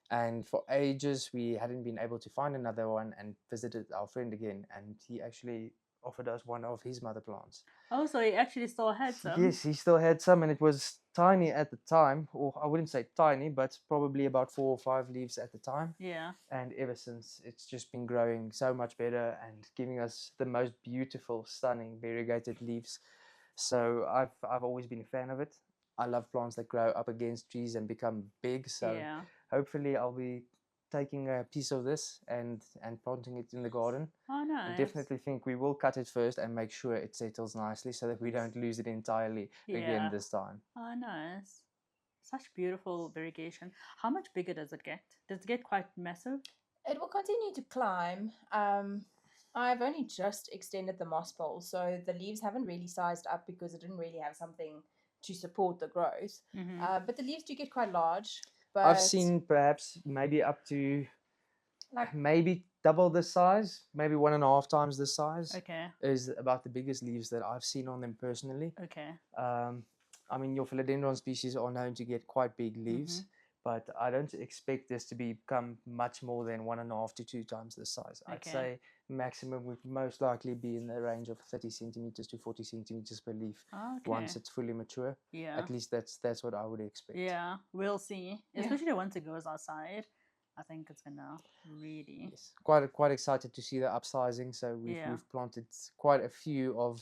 B: And for ages we hadn't been able to find another one, and visited our friend again, and he actually offered us one of his mother plants.
C: Oh, so he actually still had some.
B: Yes, he still had some, and it was tiny at the time, or I wouldn't say tiny, but probably about 4 or 5 leaves at the time.
C: Yeah.
B: And ever since, it's just been growing so much better and giving us the most beautiful, stunning, variegated leaves. So I've always been a fan of it. I love plants that grow up against trees and become big. So
C: Yeah.
B: hopefully I'll be taking a piece of this and planting it in the garden.
C: Oh,
B: I
C: nice.
B: definitely think we will cut it first and make sure it settles nicely so that we don't lose it entirely again
C: Yeah.
B: this time.
C: Oh, nice. Such beautiful variegation. How much bigger does it get? Does it get quite massive?
A: It will continue to climb. I've only just extended the moss pole, so the leaves haven't really sized up because it didn't really have something to support the growth. But the leaves do get quite large. But
B: I've seen perhaps maybe up to
A: like
B: maybe double the size, maybe 1.5 times the size.
C: Okay.
B: Is about the biggest leaves that I've seen on them personally.
C: Okay.
B: I mean, your philodendron species are known to get quite big leaves, but I don't expect this to become much more than 1.5 to 2 times the size. I'd
C: Okay.
B: say maximum would most likely be in the range of 30 centimeters to 40 centimeters per leaf
C: Okay.
B: once it's fully mature.
C: Yeah.
B: At least that's what I would expect.
C: Yeah. We'll see.
A: Yeah.
C: Especially once it goes outside. I think it's gonna really.
B: Yes, quite excited to see the upsizing. So we've planted quite a few of,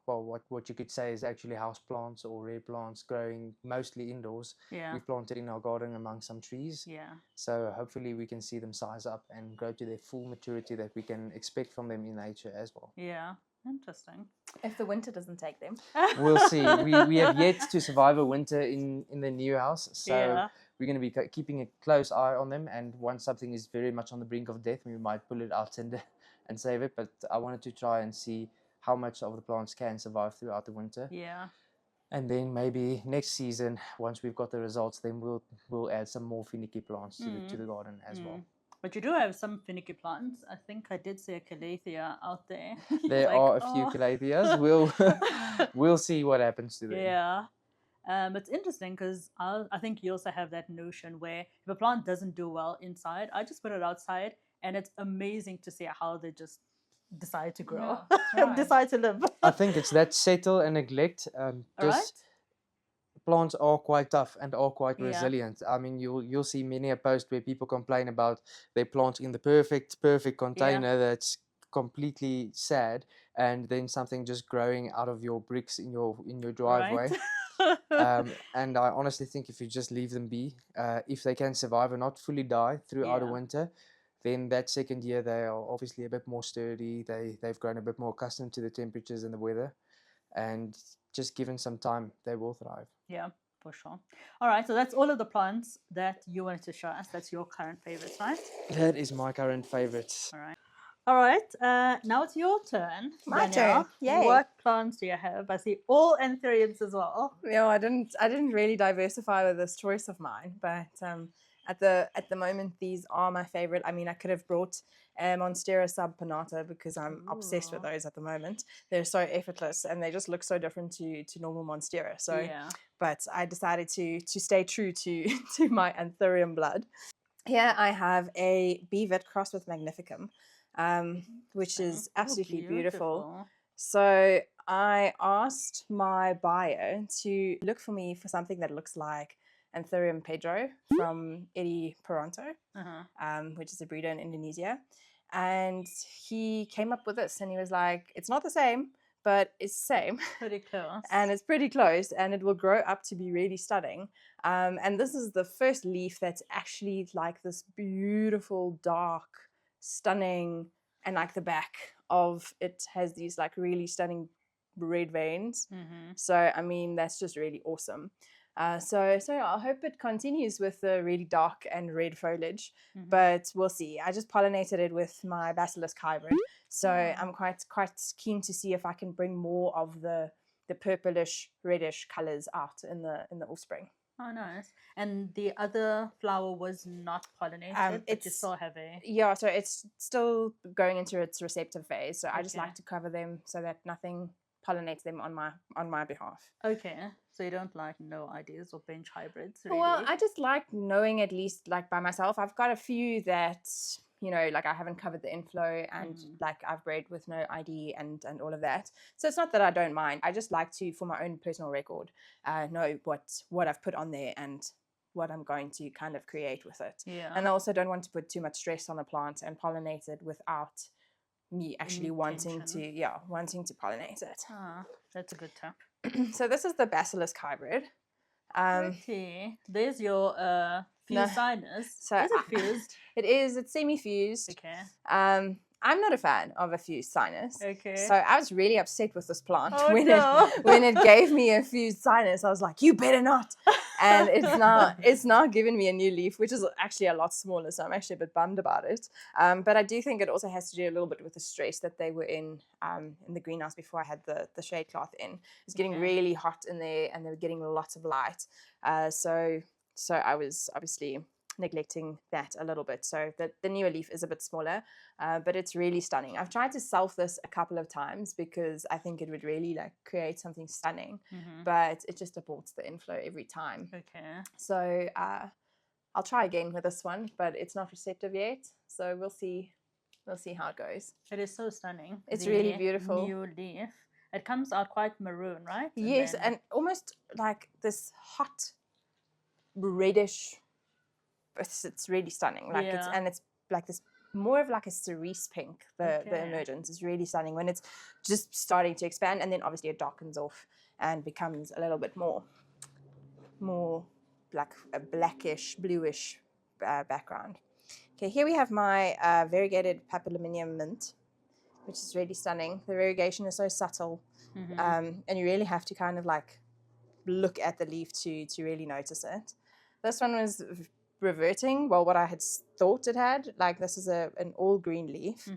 B: well, what you could say is actually house plants or rare plants growing mostly indoors.
C: Yeah.
B: We've planted in our garden among some trees.
C: Yeah.
B: So hopefully we can see them size up and grow to their full maturity that we can expect from them in nature as well.
C: Yeah. Interesting.
A: if the winter doesn't take them.
B: We'll see. We have yet to survive a winter in the new house. So
C: Yeah.
B: we're going to be keeping a close eye on them. And once something is very much on the brink of death, we might pull it out and save it. But I wanted to try and see how much of the plants can survive throughout the winter.
C: Yeah.
B: And then maybe next season, once we've got the results, then we'll add some more finicky plants to the garden as well.
C: But you do have some finicky plants. I think I did see a calathea out there.
B: There are a few calatheas. We'll see what happens to them.
C: Yeah. It's interesting because I think you also have that notion where if a plant doesn't do well inside, I just put it outside, and it's amazing to see how they just decide to grow, decide to live.
B: I think it's that settle and neglect. Plants are quite tough and are quite resilient. I mean, you'll see many a post where people complain about they plant in the perfect container that's completely sad, and then something just growing out of your bricks in your driveway. And I honestly think if you just leave them be, if they can survive and not fully die throughout a winter, then that second year they are obviously a bit more sturdy. They've grown a bit more accustomed to the temperatures and the weather, and just given some time, they will thrive.
C: Yeah, for sure. All right, so that's all of the plants that you wanted to show us. That's your current favorites, right?
B: That is my current favorites.
C: All right. All right, now it's your turn.
A: My
C: Danielle.
A: turn. Yay.
C: What plants do you have? I see all anthuriums as well.
A: Yeah, I didn't really diversify with this choice of mine, but at the moment these are my favorite. I mean, I could have brought Monstera subpinnata because I'm obsessed with those at the moment. They're so effortless and they just look so different to normal Monstera. So, but I decided to stay true to my anthurium blood. Here I have a Bevet crossed with Magnificum, which is absolutely beautiful. So I asked my buyer to look for me for something that looks like Anthurium Pedro from Eddie Peranto, which is a breeder in Indonesia. And he came up with this and he was like, it's not the same, but it's the same.
C: Pretty close.
A: And it's pretty close and it will grow up to be really stunning. And this is the first leaf that's actually like this beautiful, dark, stunning, and like the back of it has these like really stunning red veins. So, I mean, that's just really awesome. So yeah, I hope it continues with the really dark and red foliage, but we'll see. I just pollinated it with my basilisk hybrid, so I'm quite keen to see if I can bring more of the purplish reddish colors out in the offspring.
C: Oh, nice. And the other flower was not pollinated, but you still have a...
A: Yeah, so it's still going into its receptive phase, so I just like to cover them so that nothing pollinates them on my behalf.
C: Okay, so you don't like no ideas or bench hybrids, really?
A: Well, I just like knowing at least like by myself. I've got a few that, you know, like I haven't covered the inflow and like I've bred with no ID and all of that. So it's not that I don't mind. I just like to, for my own personal record, know what I've put on there and what I'm going to kind of create with it.
C: Yeah.
A: And I also don't want to put too much stress on a plant and pollinate it without me actually wanting to pollinate it.
C: That's a good tip.
A: So this is the basilisk hybrid.
C: Pretty. There's your fused sinus.
A: So
C: is it fused?
A: It's semi-fused.
C: Okay.
A: I'm not a fan of a fused sinus.
C: Okay.
A: So I was really upset with this plant
C: Oh,
A: when
C: no.
A: when it gave me a fused sinus. I was like, you better not. And it's now given me a new leaf, which is actually a lot smaller. So I'm actually a bit bummed about it. But I do think it also has to do a little bit with the stress that they were in the greenhouse before I had the shade cloth in. It's getting really hot in there, and they were getting lots of light. So I was obviously neglecting that a little bit. So the newer leaf is a bit smaller, but it's really stunning. I've tried to self this a couple of times because I think it would really like create something stunning, but it just aborts the inflow every time.
C: Okay.
A: So I'll try again with this one, but it's not receptive yet. So we'll see how it goes.
C: It is so stunning.
A: It's really beautiful.
C: New leaf. It comes out quite maroon, right?
A: Yes, and almost like this hot reddish. It's really stunning. Like it's like this more of like a cerise pink. The emergence is really stunning when it's just starting to expand, and then obviously it darkens off and becomes a little bit more like a blackish, bluish background. Okay, here we have my variegated papillomium mint, which is really stunning. The variegation is so subtle, and you really have to kind of like look at the leaf to really notice it. This one was reverting what I had thought it had. Like this is an all green leaf,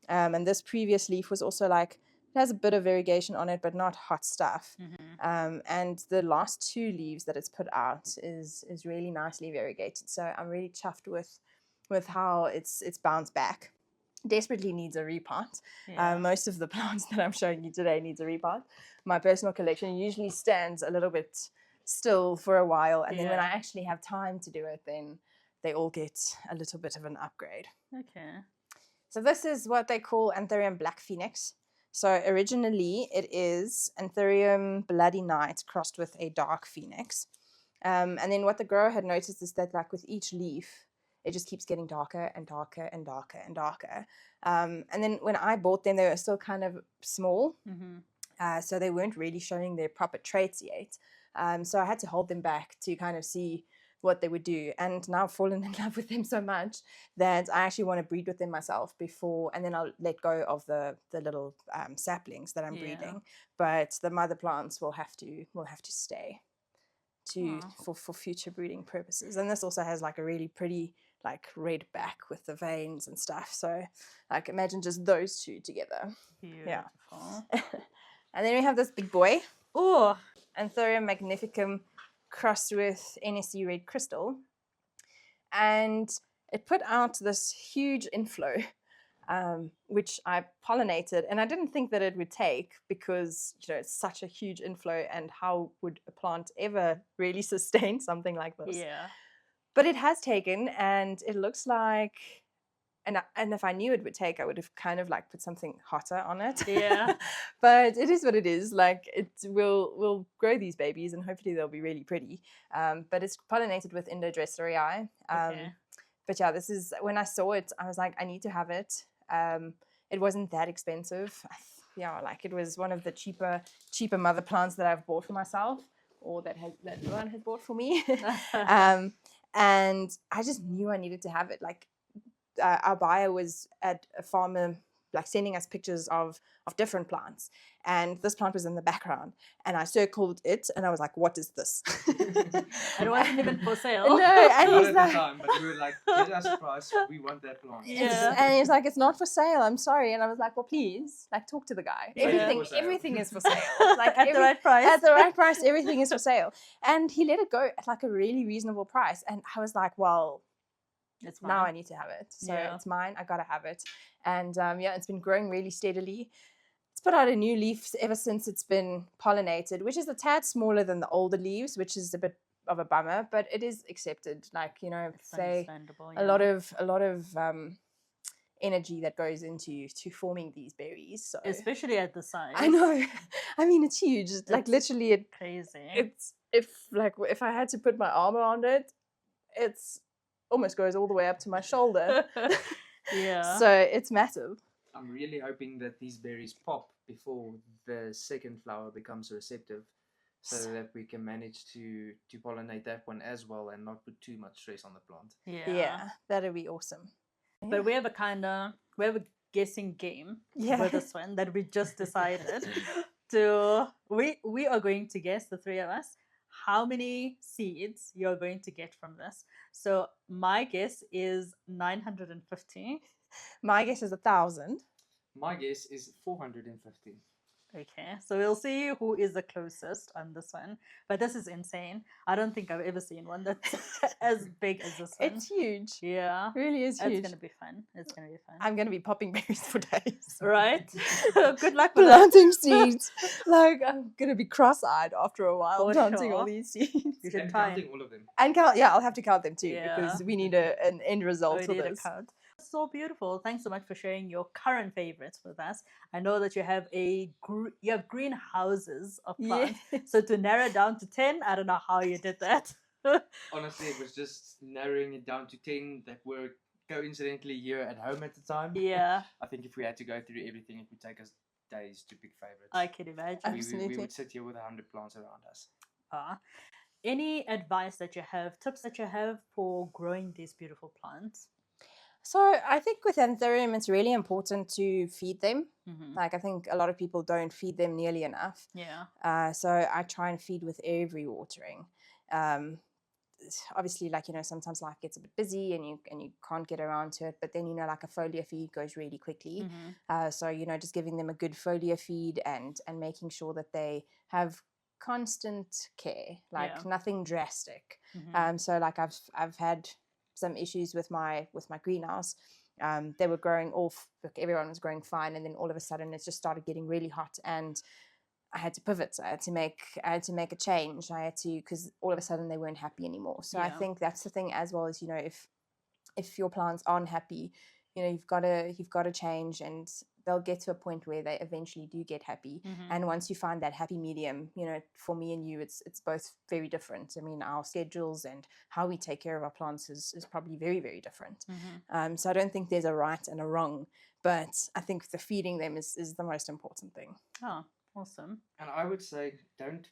A: and this previous leaf was also like it has a bit of variegation on it, but not hot stuff. And the last two leaves that it's put out is really nicely variegated. So I'm really chuffed with how it's bounced back. Desperately needs a repot. Most of the plants that I'm showing you today needs a repot. My personal collection usually stands a little bit still for a while, and then when I actually have time to do it, then they all get a little bit of an upgrade.
C: Okay.
A: So this is what they call Anthurium Black Phoenix. So originally it is Anthurium Bloody Night crossed with a dark phoenix. And then what the grower had noticed is that like with each leaf, it just keeps getting darker and darker and darker and darker. And then when I bought them, they were still kind of small. So they weren't really showing their proper traits yet. So I had to hold them back to kind of see what they would do. And now I've fallen in love with them so much that I actually want to breed with them myself before, and then I'll let go of the little saplings that I'm breeding. But the mother plants will have to stay for future breeding purposes. And this also has like a really pretty like red back with the veins and stuff. So like imagine just those two together.
C: Beautiful.
A: Yeah. And then we have this big boy.
C: Oh,
A: Anthurium magnificum crossed with NSC red crystal, and it put out this huge inflow, which I pollinated, and I didn't think that it would take because it's such a huge inflow, and how would a plant ever really sustain something like this?
C: Yeah.
A: But it has taken, and it looks like. And if I knew it would take, I would have kind of like put something hotter on it.
C: Yeah.
A: But it is what it is. Like it will grow these babies, and hopefully they'll be really pretty. But it's pollinated with Indodresseriae. But yeah, this is when I saw it, I was like, I need to have it. It wasn't that expensive. Yeah, like it was one of the cheaper mother plants that I've bought for myself, or that Ruan has bought for me. And I just knew I needed to have it. Like. Our buyer was at a farmer like sending us pictures of different plants, and this plant was in the background, and I circled it, and I was like, what is this?
C: It wasn't even for sale.
A: No, and
B: Not
A: he's
B: at
A: like,
B: the time, but we were like, get us a price, we want that plant.
A: and he's like, it's not for sale, I'm sorry. And I was like, well, please, like, talk to the guy. Everything is for sale. Like
C: At the right price.
A: At the right price, everything is for sale. And he let it go at like a really reasonable price, and I was like, well,
C: It's mine.
A: now I need to have it. So it's mine. I gotta have it. And it's been growing really steadily. It's put out a new leaf ever since it's been pollinated, which is a tad smaller than the older leaves, which is a bit of a bummer, but it is accepted. Like, say a lot of energy that goes into forming these berries. So
C: especially at the size.
A: I know. I mean, it's huge. Like literally,
C: crazy.
A: It's if I had to put my arm around it, it's almost goes all the way up to my shoulder.
C: Yeah.
A: So it's massive.
B: I'm really hoping that these berries pop before the second flower becomes receptive, so that we can manage to pollinate that one as well and not put too much stress on the plant.
A: Yeah, that'd be awesome.
C: But we have a guessing game for this one that we just decided to. We are going to guess, the three of us, how many seeds you're going to get from this. So my guess is 950.
A: My guess is 1,000.
B: My guess is 450.
C: Okay, so we'll see who is the closest on this one. But this is insane. I don't think I've ever seen one that's as big as this one.
A: It's huge.
C: Yeah.
A: It really is huge.
C: It's going to be fun. It's going to be fun.
A: I'm going to be popping berries for days.
C: Right? Good luck with
A: Planting seeds. Like, I'm going to be cross-eyed after a while
C: For
A: planting
C: sure.
A: all these seeds.
C: You should
B: And
C: try.
B: counting all of them.
A: And count, yeah, I'll have to count them too
C: Yeah.
A: because we need an end result
C: We
A: for
C: need a
A: this.
C: count. So beautiful. Thanks so much for sharing your current favorites with us. I know that you have you have greenhouses of plants. So to narrow down to 10, I don't know how you did that.
B: Honestly, it was just narrowing it down to 10 that were coincidentally here at home at the time.
C: Yeah,
B: I think if we had to go through everything, it would take us days to pick favorites.
C: I can imagine.
A: Absolutely.
B: We would sit here with 100 plants around us.
C: Any advice that you have, tips that you have for growing these beautiful plants?
A: So I think with anthurium, it's really important to feed them.
C: Mm-hmm.
A: Like, I think a lot of people don't feed them nearly enough.
C: Yeah.
A: So I try and feed with every watering. Obviously, like, sometimes life gets a bit busy and you can't get around to it, but then, like a foliar feed goes really quickly.
C: Mm-hmm.
A: So, just giving them a good foliar feed and making sure that they have constant care, like nothing drastic.
C: Mm-hmm.
A: So like I've had some issues with my greenhouse. They were growing off, like everyone was growing fine, and then all of a sudden it just started getting really hot, and I had to pivot. I had to make a change. Because all of a sudden they weren't happy anymore. So I think that's the thing as well, is if your plants aren't happy, you've got to change, and they'll get to a point where they eventually do get happy.
C: Mm-hmm.
A: And once you find that happy medium, for me and you, it's both very different. I mean, our schedules and how we take care of our plants is probably very, very different.
C: Mm-hmm.
A: So I don't think there's a right and a wrong, but I think the feeding them is the most important thing.
C: Oh, awesome.
B: And I would say don't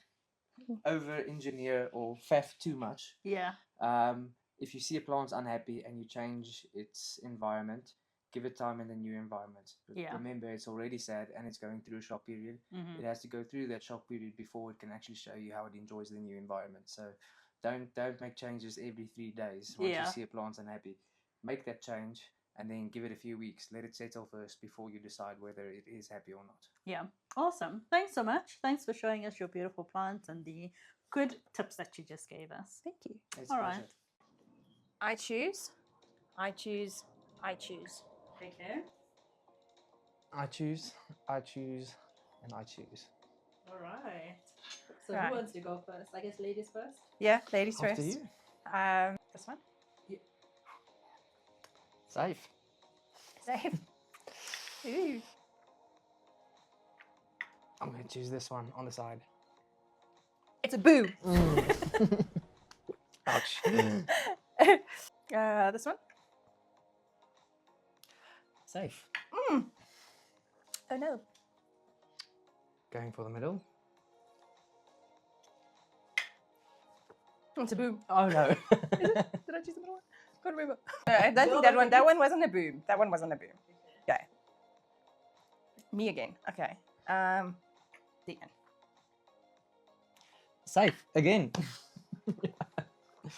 B: over-engineer or faff too much.
C: Yeah.
B: If you see a plant's unhappy and you change its environment, give it time in the new environment. But remember, it's already sad and it's going through a shock period.
C: Mm-hmm.
B: It has to go through that shock period before it can actually show you how it enjoys the new environment. So don't make changes every 3 days once you see a plant's unhappy. Make that change and then give it a few weeks. Let it settle first before you decide whether it is happy or not.
C: Yeah. Awesome. Thanks so much. Thanks for showing us your beautiful plants and the good tips that you just gave us.
A: Thank you.
B: It's
C: All right.
A: I choose.
C: Okay.
B: I choose, and I choose.
C: All right. So
A: Right.
C: who wants to go first? I guess ladies first.
A: Yeah, ladies
B: After
A: first.
B: you.
A: This one.
B: Safe.
A: Same. Ooh.
B: I'm going to choose this one on the side.
A: It's a boo.
B: Ouch.
A: This one.
B: Safe.
A: Oh no.
B: Going for the middle.
A: It's a boom.
B: Oh no.
A: Did I choose the middle one? Can't remember. No, I don't think that one wasn't a boom. That one wasn't a boom. Okay. Me again. Okay. The end.
B: Safe again.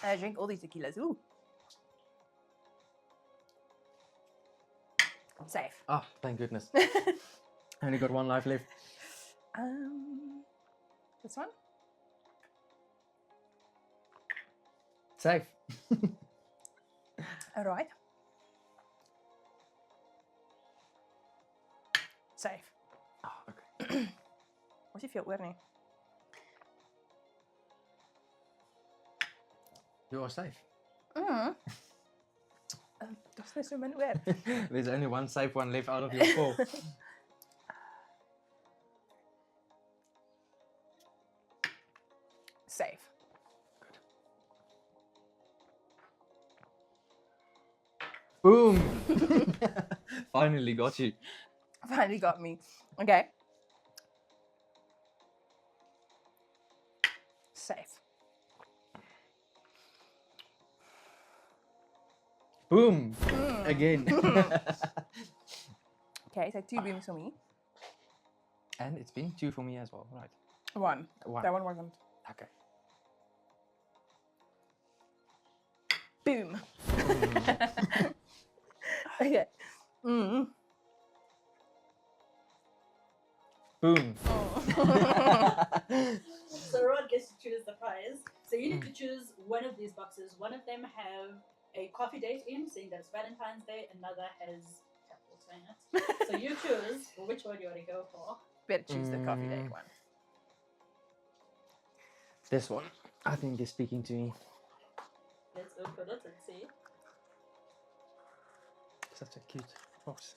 A: I drink all these tequilas. Ooh. Safe.
B: Oh, thank goodness. Only got one life left.
A: This one.
B: Safe.
A: All right. Safe.
B: Oh, okay.
A: What do you feel, Whitney?
B: You are safe.
A: Das ist so mein Wert.
B: There's only one safe one left out of your 4.
A: Safe.
B: Boom. Finally got you.
A: Finally got me. Okay. safe.
B: Boom! Again.
A: Okay, so 2 booms for me.
B: And it's been 2 for me as well, right?
A: 1.
B: 1.
A: That one wasn't.
B: Okay.
A: Boom. Okay. Mm.
B: Boom.
C: So Ruan gets to choose the prize. So you need to choose one of these boxes. One of them have a coffee date in, saying that it's Valentine's Day. Another has chapels in it. So you choose which one you want to go for.
A: Better choose the coffee date one.
B: This one, I think, is speaking to me.
C: Let's open it and see.
B: Such a cute box.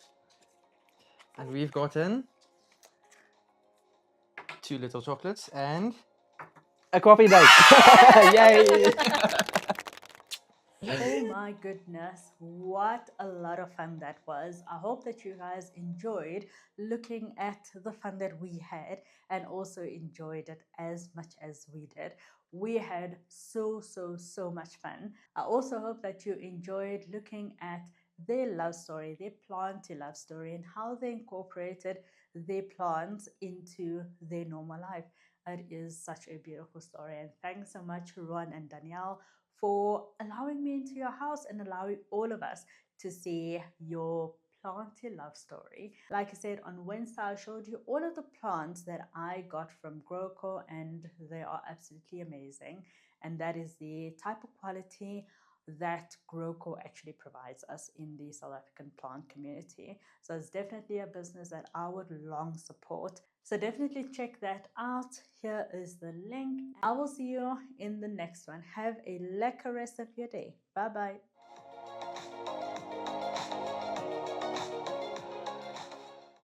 B: And we've gotten 2 little chocolates and a coffee date. Yay!
C: Oh my goodness, what a lot of fun that was. I hope that you guys enjoyed looking at the fun that we had and also enjoyed it as much as we did. We had so much fun. I also hope that you enjoyed looking at their love story, their planty love story, and how they incorporated their plants into their normal life. It is such a beautiful story. And thanks so much, Ruan and Danielle, for allowing me into your house and allowing all of us to see your planty love story. Like I said, on Wednesday, I showed you all of the plants that I got from GrowCo, and they are absolutely amazing. And that is the type of quality that GrowCo actually provides us in the South African plant community. So it's definitely a business that I would long support. So definitely check that out. Here is the link. I will see you in the next one. Have a lekker rest of your day. Bye bye.